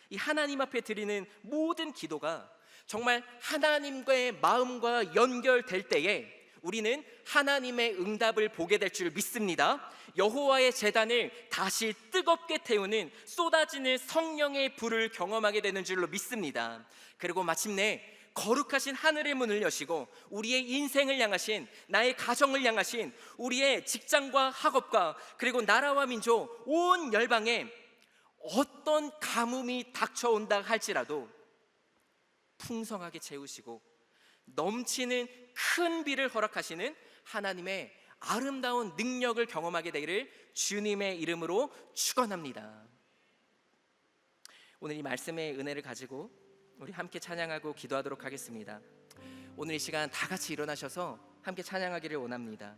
이 하나님 앞에 드리는 모든 기도가 정말 하나님과의 마음과 연결될 때에 우리는 하나님의 응답을 보게 될 줄 믿습니다. 여호와의 제단을 다시 뜨겁게 태우는 쏟아지는 성령의 불을 경험하게 되는 줄로 믿습니다. 그리고 마침내 거룩하신 하늘의 문을 여시고 우리의 인생을 향하신, 나의 가정을 향하신, 우리의 직장과 학업과 그리고 나라와 민족, 온 열방에 어떤 가뭄이 닥쳐온다 할지라도 풍성하게 채우시고 넘치는 큰 비를 허락하시는 하나님의 아름다운 능력을 경험하게 되기를 주님의 이름으로 축원합니다. 오늘 이 말씀의 은혜를 가지고 우리 함께 찬양하고 기도하도록 하겠습니다. 오늘 이 시간 다 같이 일어나셔서 함께 찬양하기를 원합니다.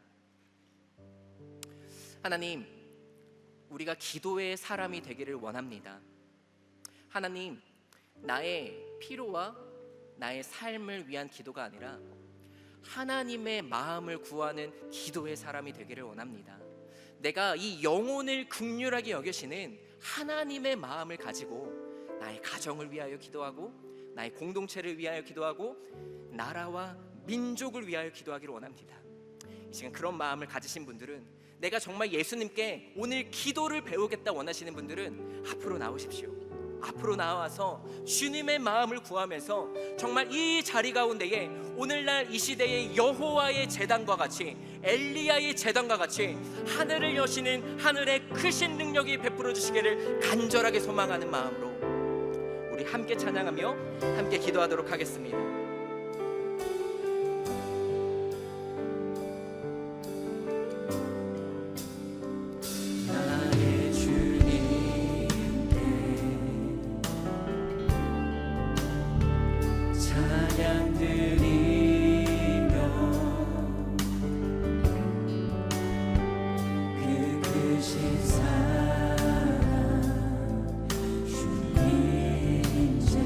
하나님, 우리가 기도의 사람이 되기를 원합니다. 하나님, 나의 필요와 나의 삶을 위한 기도가 아니라 하나님의 마음을 구하는 기도의 사람이 되기를 원합니다. 내가 이 영혼을 긍휼하게 여기시는 하나님의 마음을 가지고 나의 가정을 위하여 기도하고, 나의 공동체를 위하여 기도하고, 나라와 민족을 위하여 기도하기를 원합니다. 이 시간 그런 마음을 가지신 분들은, 내가 정말 예수님께 오늘 기도를 배우겠다 원하시는 분들은 앞으로 나오십시오. 앞으로 나와서 주님의 마음을 구하면서 정말 이 자리 가운데에 오늘날 이 시대의 여호와의 제단과 같이, 엘리야의 제단과 같이 하늘을 여시는 하늘의 크신 능력이 베풀어 주시기를 간절하게 소망하는 마음으로 우리 함께 찬양하며 함께 기도하도록 하겠습니다. 주님 제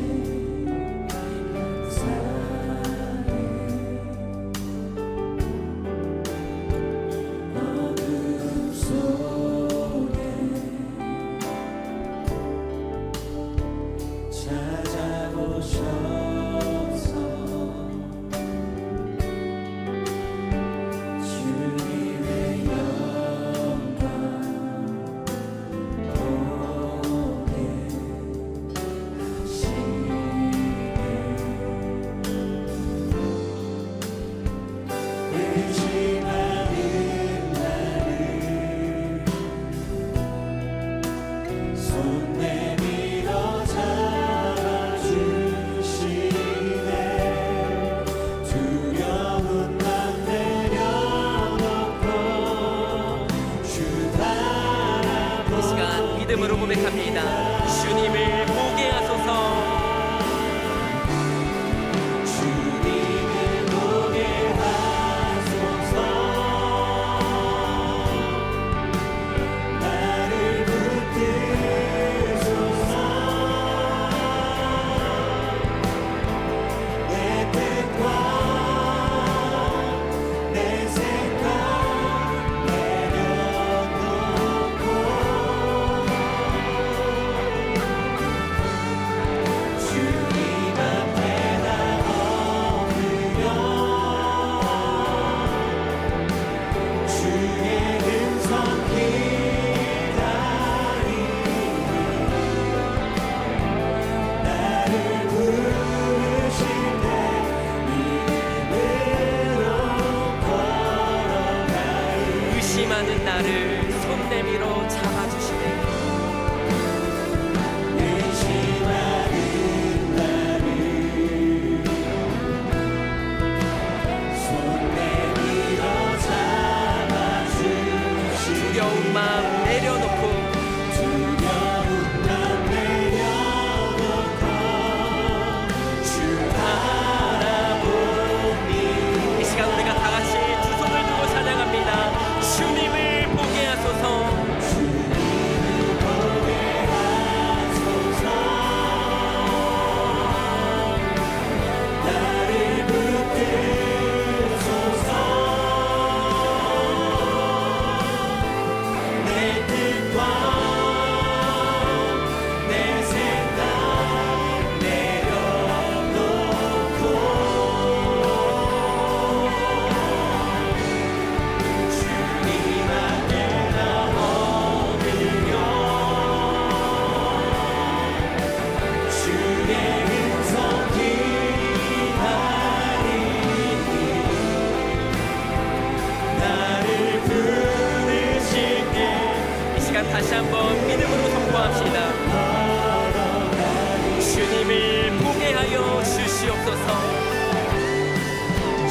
주시옵소서.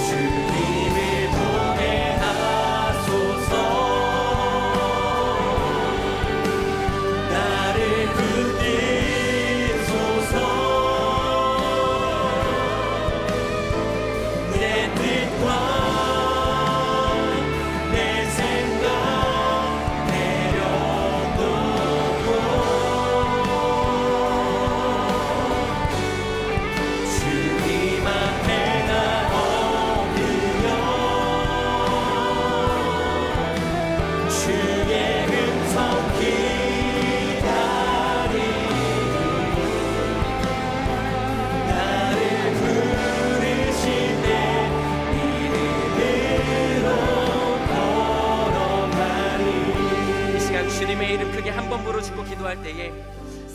주님을 보게 하소서. 나를 붙드소서. 내 뜻과 내 생각 내려놓고 주님 앞에 나 엎드려 주의 음성 기다리 나를 부르시네 이름으로 걸어가리. 이 시간 주님의 이름 크게 한 번 부르짖고 기도할 때에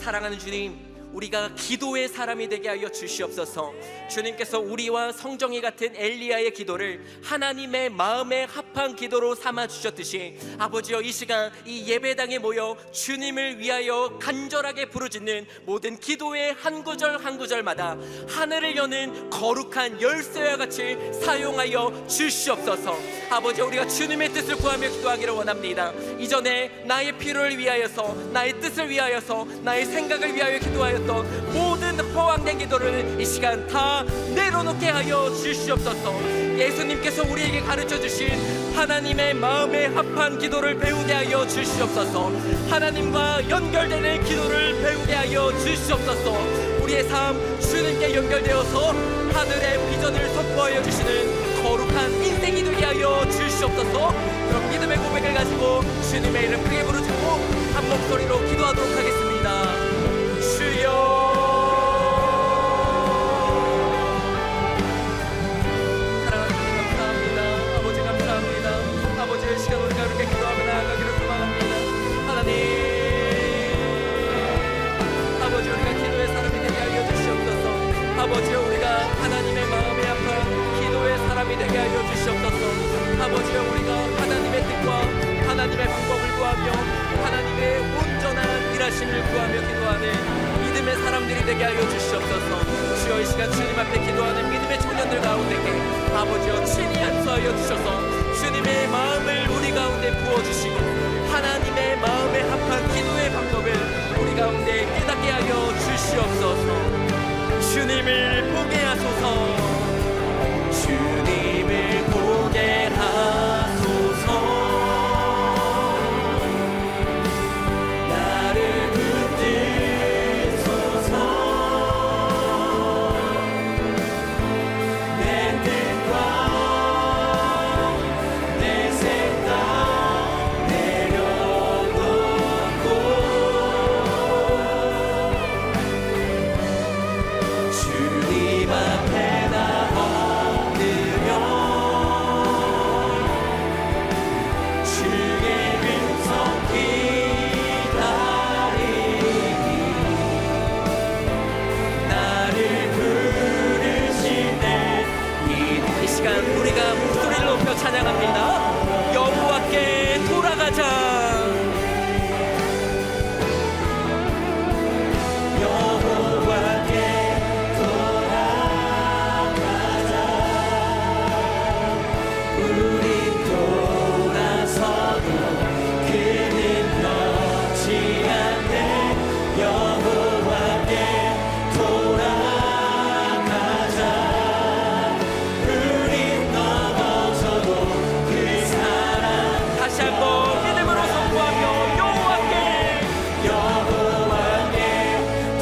사랑하는 주님, 우리가 기도의 사람이 되게 하여 주시옵소서. 주님께서 우리와 성정이 같은 엘리야의 기도를 하나님의 마음에 합한 기도로 삼아 주셨듯이 아버지여, 이 시간 이 예배당에 모여 주님을 위하여 간절하게 부르짖는 모든 기도의 한 구절 한 구절마다 하늘을 여는 거룩한 열쇠와 같이 사용하여 주시옵소서. 아버지, 우리가 주님의 뜻을 구하며 기도하기를 원합니다. 이전에 나의 필요를 위하여서, 나의 뜻을 위하여서, 나의 생각을 위하여 기도하였던 모든 허황된 기도를 이 시간 다 내려놓게 하여 주시옵소서. 예수님께서 우리에게 가르쳐 주신 하나님의 마음에 합한 기도를 배우게 하여 주시옵소서. 하나님과 연결되는 기도를 배우게 하여 주시옵소서. 우리의 삶 주님께 연결되어서 하늘의 비전을 선포하여 주시는 거룩한 인생이 되게 하여 주시옵소서. 그럼 믿음의 고백을 가지고 주님의 이름 크게 부르짖고 한 목소리로 기도하도록 하겠습니다. 주여, 사랑하는 주님 감사합니다. 아버지 감사합니다. 아버지의 시간 우리가 이렇게 기도하며 나아가기를 소망합니다. 하나님, 아버지, 우리가 기도의 사람이 되게 하여 주시옵소서. 아버지여, 우리가 하나님의 마음에 합한 기도의 사람이 되게 하여 주시옵소서. 아버지여, 우리가 하나님의 뜻과 하나님의 방법을 구하며 하나님의 온전한 일하심을 구하며 기도하는 믿음의 사람들이 되게 하여 주시옵소서. 주여, 이 시간 주님 앞에 기도하는 믿음의 청년들 가운데게 아버지여 친히 안수하여 주셔서 주님의 마음을 우리 가운데 부어주시고 하나님의 마음에 합한 기도의 방법을 우리 가운데 깨닫게 하여 주시옵소서. 주님을 보게 하소서. 주님을 보게 하소서. 나를 붙드소서. 내 뜻과 내 생각 내려놓고 주님 앞에 나 엎드려 주의 음성 기다리니 나를 부르시네. 이 시간 우리가 목소리를 높여 찬양합니다. 여호와께 돌아가자. 여호와께 돌아가자. 우리 돌아서도 그는 변치 않네. 여호와께 돌아가자. 우린 넘어져도 그 사랑 다시 한번 믿음으로 선포하며 여호와께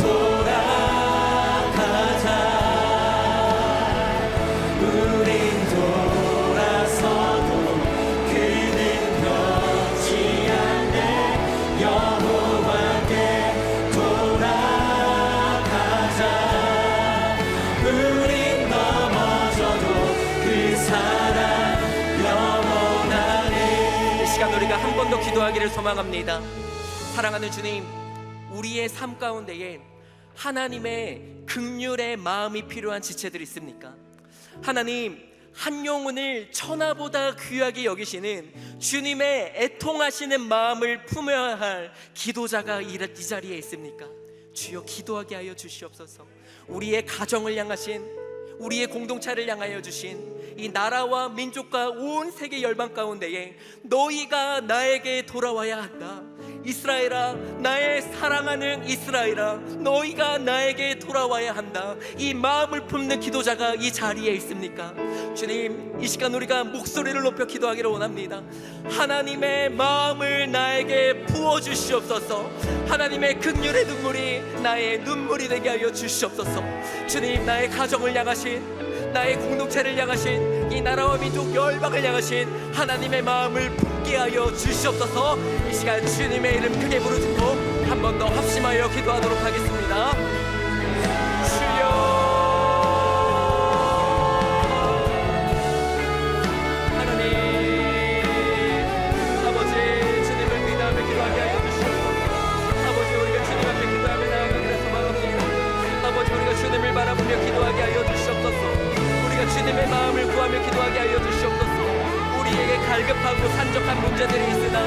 돌아가자. 우린 돌아서도 그는 변치 않네. 여호와께 돌아가자. 우린 넘어져도 그 사랑 영원하네. 이 시간 우리가 한 번 더 기도하기를 소망합니다. 사랑하는 주님, 우리의 삶 가운데에 하나님의 긍휼의 마음이 필요한 지체들이 있습니까? 하나님, 한 영혼을 천하보다 귀하게 여기시는 주님의 애통하시는 마음을 품어야 할 기도자가 이 자리에 있습니까? 주여, 기도하게 하여 주시옵소서. 우리의 가정을 향하신, 우리의 공동체를 향하여 주신 이 나라와 민족과 온 세계 열방 가운데에 너희가 나에게 돌아와야 한다. 이스라엘아, 나의 사랑하는 이스라엘아, 너희가 나에게 돌아와야 한다. 이 마음을 품는 기도자가 이 자리에 있습니까? 주님, 이 시간 우리가 목소리를 높여 기도하기를 원합니다. 하나님의 마음을 나에게 부어주시옵소서. 하나님의 긍휼의 눈물이 나의 눈물이 되게 하여 주시옵소서. 주님, 나의 가정을 향하신, 나의 공동체를 향하신, 이 나라와 민족 열방을 향하신 하나님의 마음을 품게 하여 주시옵소서. 이 시간 주님의 이름 크게 부르짖고 한 번 더 합심하여 기도하도록 하겠습니다. 주여, 하나님 아버지, 주님을 기도하며 기도하게 하여 주시옵소서. 아버지, 우리가 주님 앞에 기도하며 나아가기를 소망합니다. 아버지, 우리가 주님을 바라보며 기도하게 하여 주시옵소서. 우리가 주님의 마음을 구하며 기도하게 하여 주시옵소서. 우리에게 갈급하고 산적한 문제들이 있으나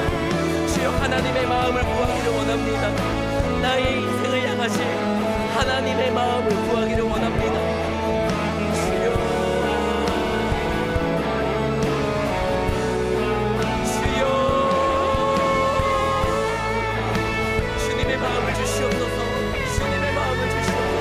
주여 하나님의 마음을 구하기를 원합니다. 나의 인생을 향하신 하나님의 마음을 구하기를 원합니다. 주여, 주여, 주님의 마음을 주시옵소서. 주님의 마음을 주시옵소서.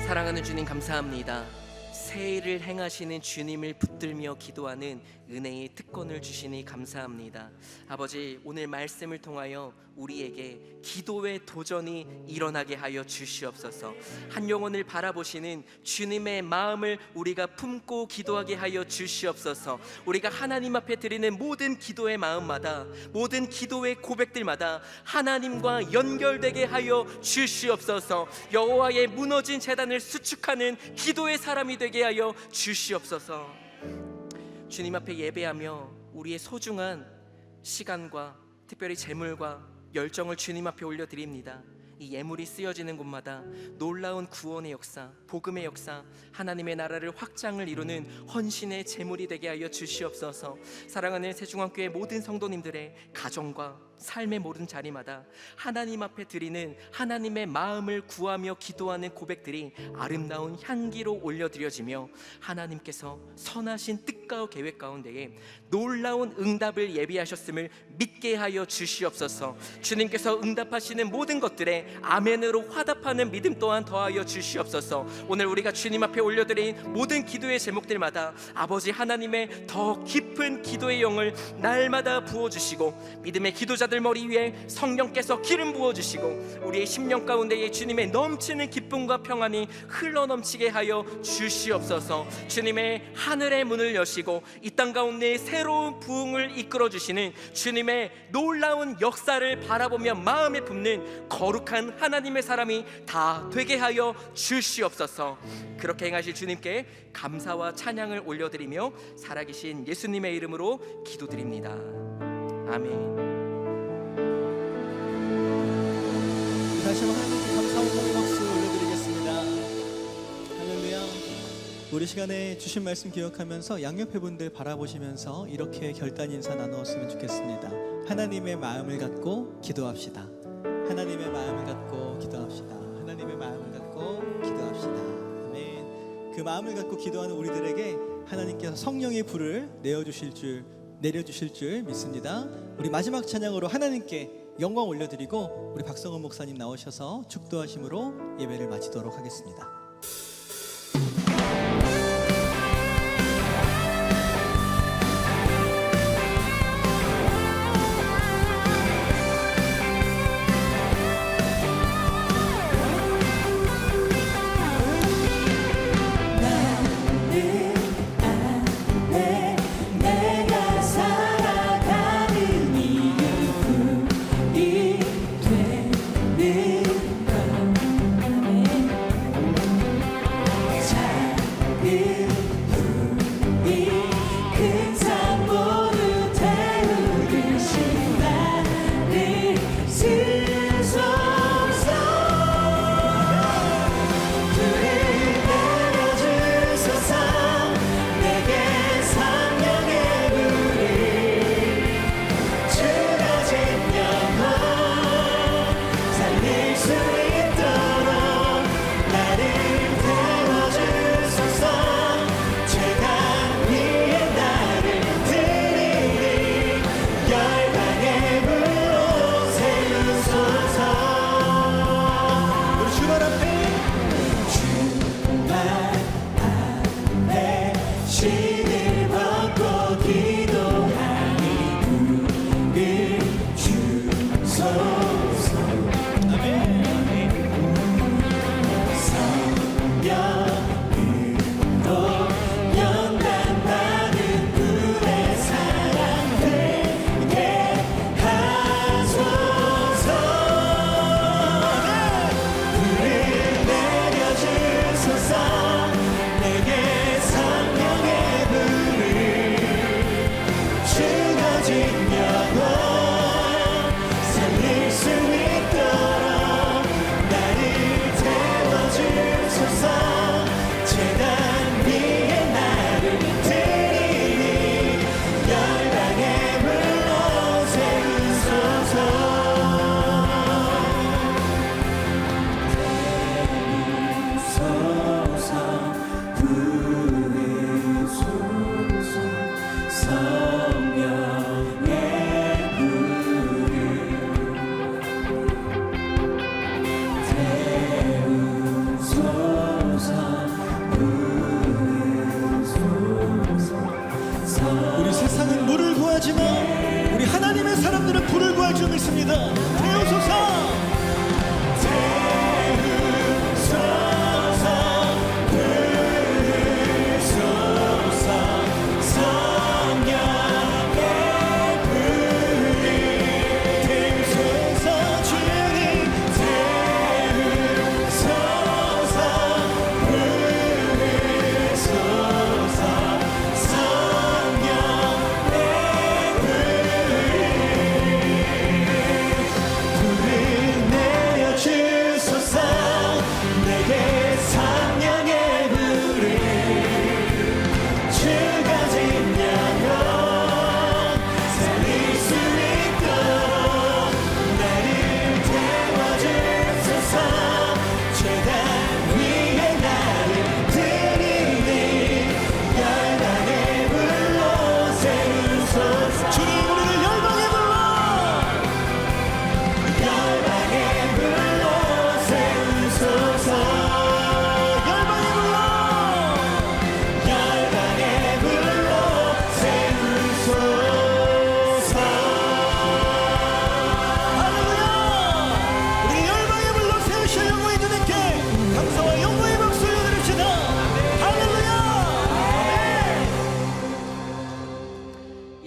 사랑하는 주님, 감사합니다. 새 일을 행하시는 주님을 붙들며 기도하는 은혜의 특권을 주시니 감사합니다. 아버지, 오늘 말씀을 통하여 우리에게 기도의 도전이 일어나게 하여 주시옵소서. 한 영혼을 바라보시는 주님의 마음을 우리가 품고 기도하게 하여 주시옵소서. 우리가 하나님 앞에 드리는 모든 기도의 마음마다, 모든 기도의 고백들마다 하나님과 연결되게 하여 주시옵소서. 여호와의 무너진 제단을 수축하는 기도의 사람이 되게 하여 주시옵소서. 주님 앞에 예배하며 우리의 소중한 시간과 특별히 재물과 열정을 주님 앞에 올려드립니다. 이 예물이 쓰여지는 곳마다 놀라운 구원의 역사, 복음의 역사, 하나님의 나라를 확장을 이루는 헌신의 제물이 되게 하여 주시옵소서. 사랑하는 새중앙교회 모든 성도님들의 가정과 삶의 모든 자리마다 하나님 앞에 드리는 하나님의 마음을 구하며 기도하는 고백들이 아름다운 향기로 올려드려지며 하나님께서 선하신 뜻과 계획 가운데에 놀라운 응답을 예비하셨음을 믿게 하여 주시옵소서. 주님께서 응답하시는 모든 것들에 아멘으로 화답하는 믿음 또한 더하여 주시옵소서. 오늘 우리가 주님 앞에 올려드린 모든 기도의 제목들마다 아버지 하나님의 더 깊은 기도의 영을 날마다 부어주시고 믿음의 기도자들 머리 위에 성령께서 기름 부어주시고 우리의 심령 가운데에 주님의 넘치는 기쁨과 평안이 흘러넘치게 하여 주시옵소서. 주님의 하늘의 문을 여시고 이 땅 가운데 새로운 부흥을 이끌어주시는 주님의 놀라운 역사를 바라보며 마음에 품는 거룩한 하나님의 사람이 다 되게 하여 주시옵소서. 그렇게 행하실 주님께 감사와 찬양을 올려드리며 살아계신 예수님의 이름으로 기도드립니다. 아멘. 다시 한번 하나님께 감사와 박수 올려드리겠습니다. 할렐루야. 우리 시간에 주신 말씀 기억하면서 양옆에 분들 바라보시면서 이렇게 결단 인사 나누었으면 좋겠습니다. 하나님의 마음을 갖고 기도합시다. 하나님의 마음을 갖고 기도합시다. 하나님의 마음을 갖고 기도합시다. 아멘. 그 마음을 갖고 기도하는 우리들에게 하나님께서 성령의 불을 내려주실 줄 믿습니다. 우리 마지막 찬양으로 하나님께 영광 올려드리고 우리 박성원 목사님 나오셔서 축도하심으로 예배를 마치도록 하겠습니다. 우리 세상은 물을 구하지만 우리 하나님의 사람들은 불을 구할 줄 믿습니다. 태우소서.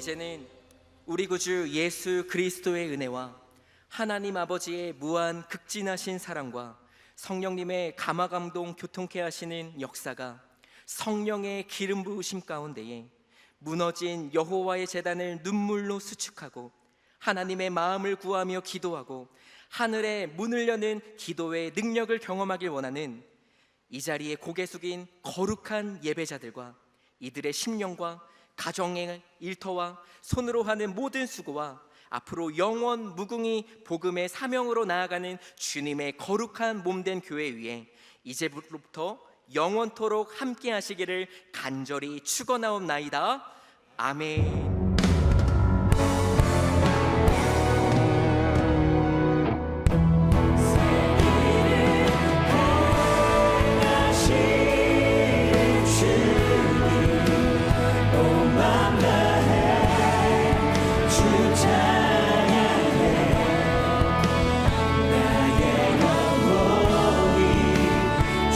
이제는 우리 구주 예수 그리스도의 은혜와 하나님 아버지의 무한 극진하신 사랑과 성령님의 감화감동 교통케 하시는 역사가 성령의 기름 부으심 가운데에 무너진 여호와의 제단을 눈물로 수축하고 하나님의 마음을 구하며 기도하고 하늘의 문을 여는 기도의 능력을 경험하길 원하는 이 자리에 고개 숙인 거룩한 예배자들과 이들의 심령과 가정의 일터와 손으로 하는 모든 수고와 앞으로 영원 무궁히 복음의 사명으로 나아가는 주님의 거룩한 몸된 교회 위에 이제부터 영원토록 함께 하시기를 간절히 축원하옵나이다. 아멘.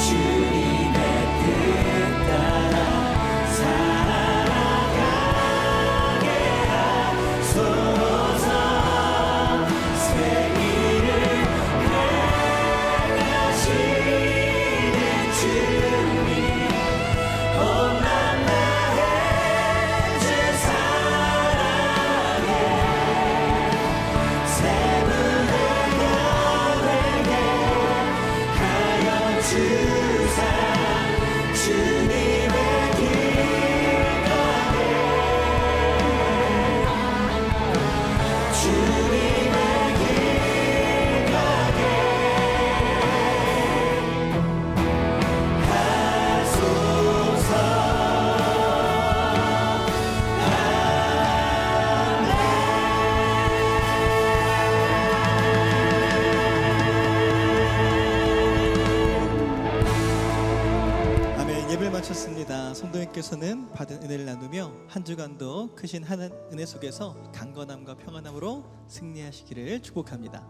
주님의 뜻 따라 살아가 마쳤습니다. 성도님께서는 받은 은혜를 나누며 한 주간도 크신 하나님 은혜 속에서 강건함과 평안함으로 승리하시기를 축복합니다.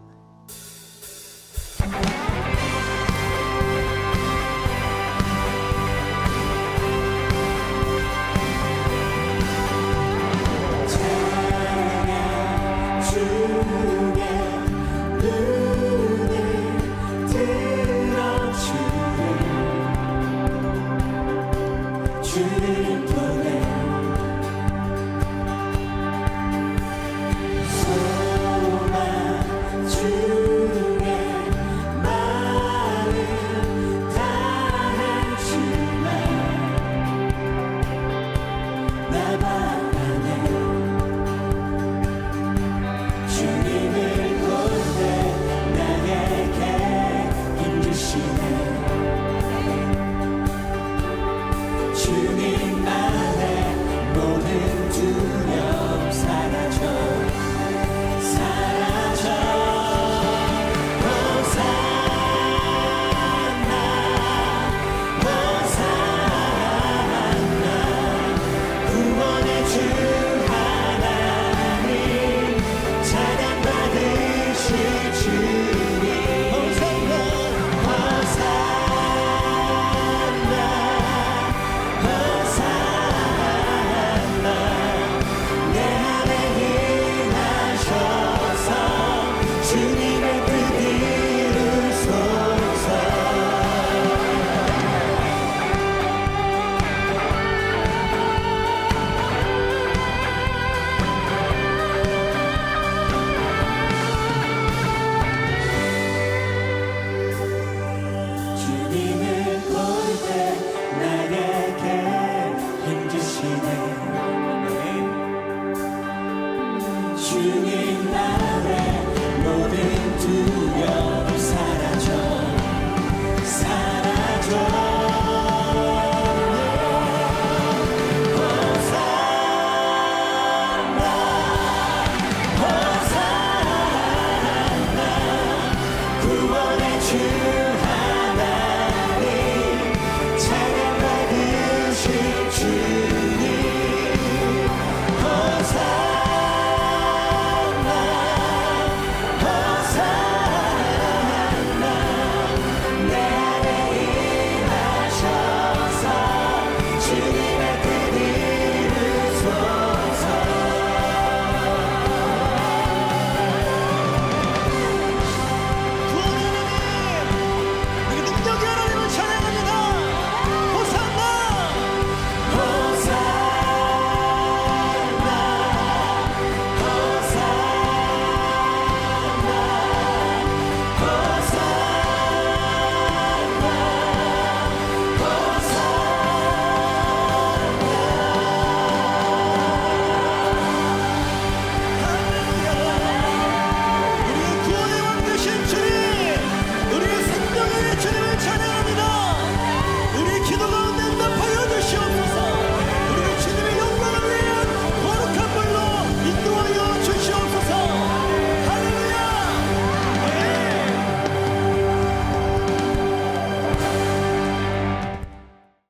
주님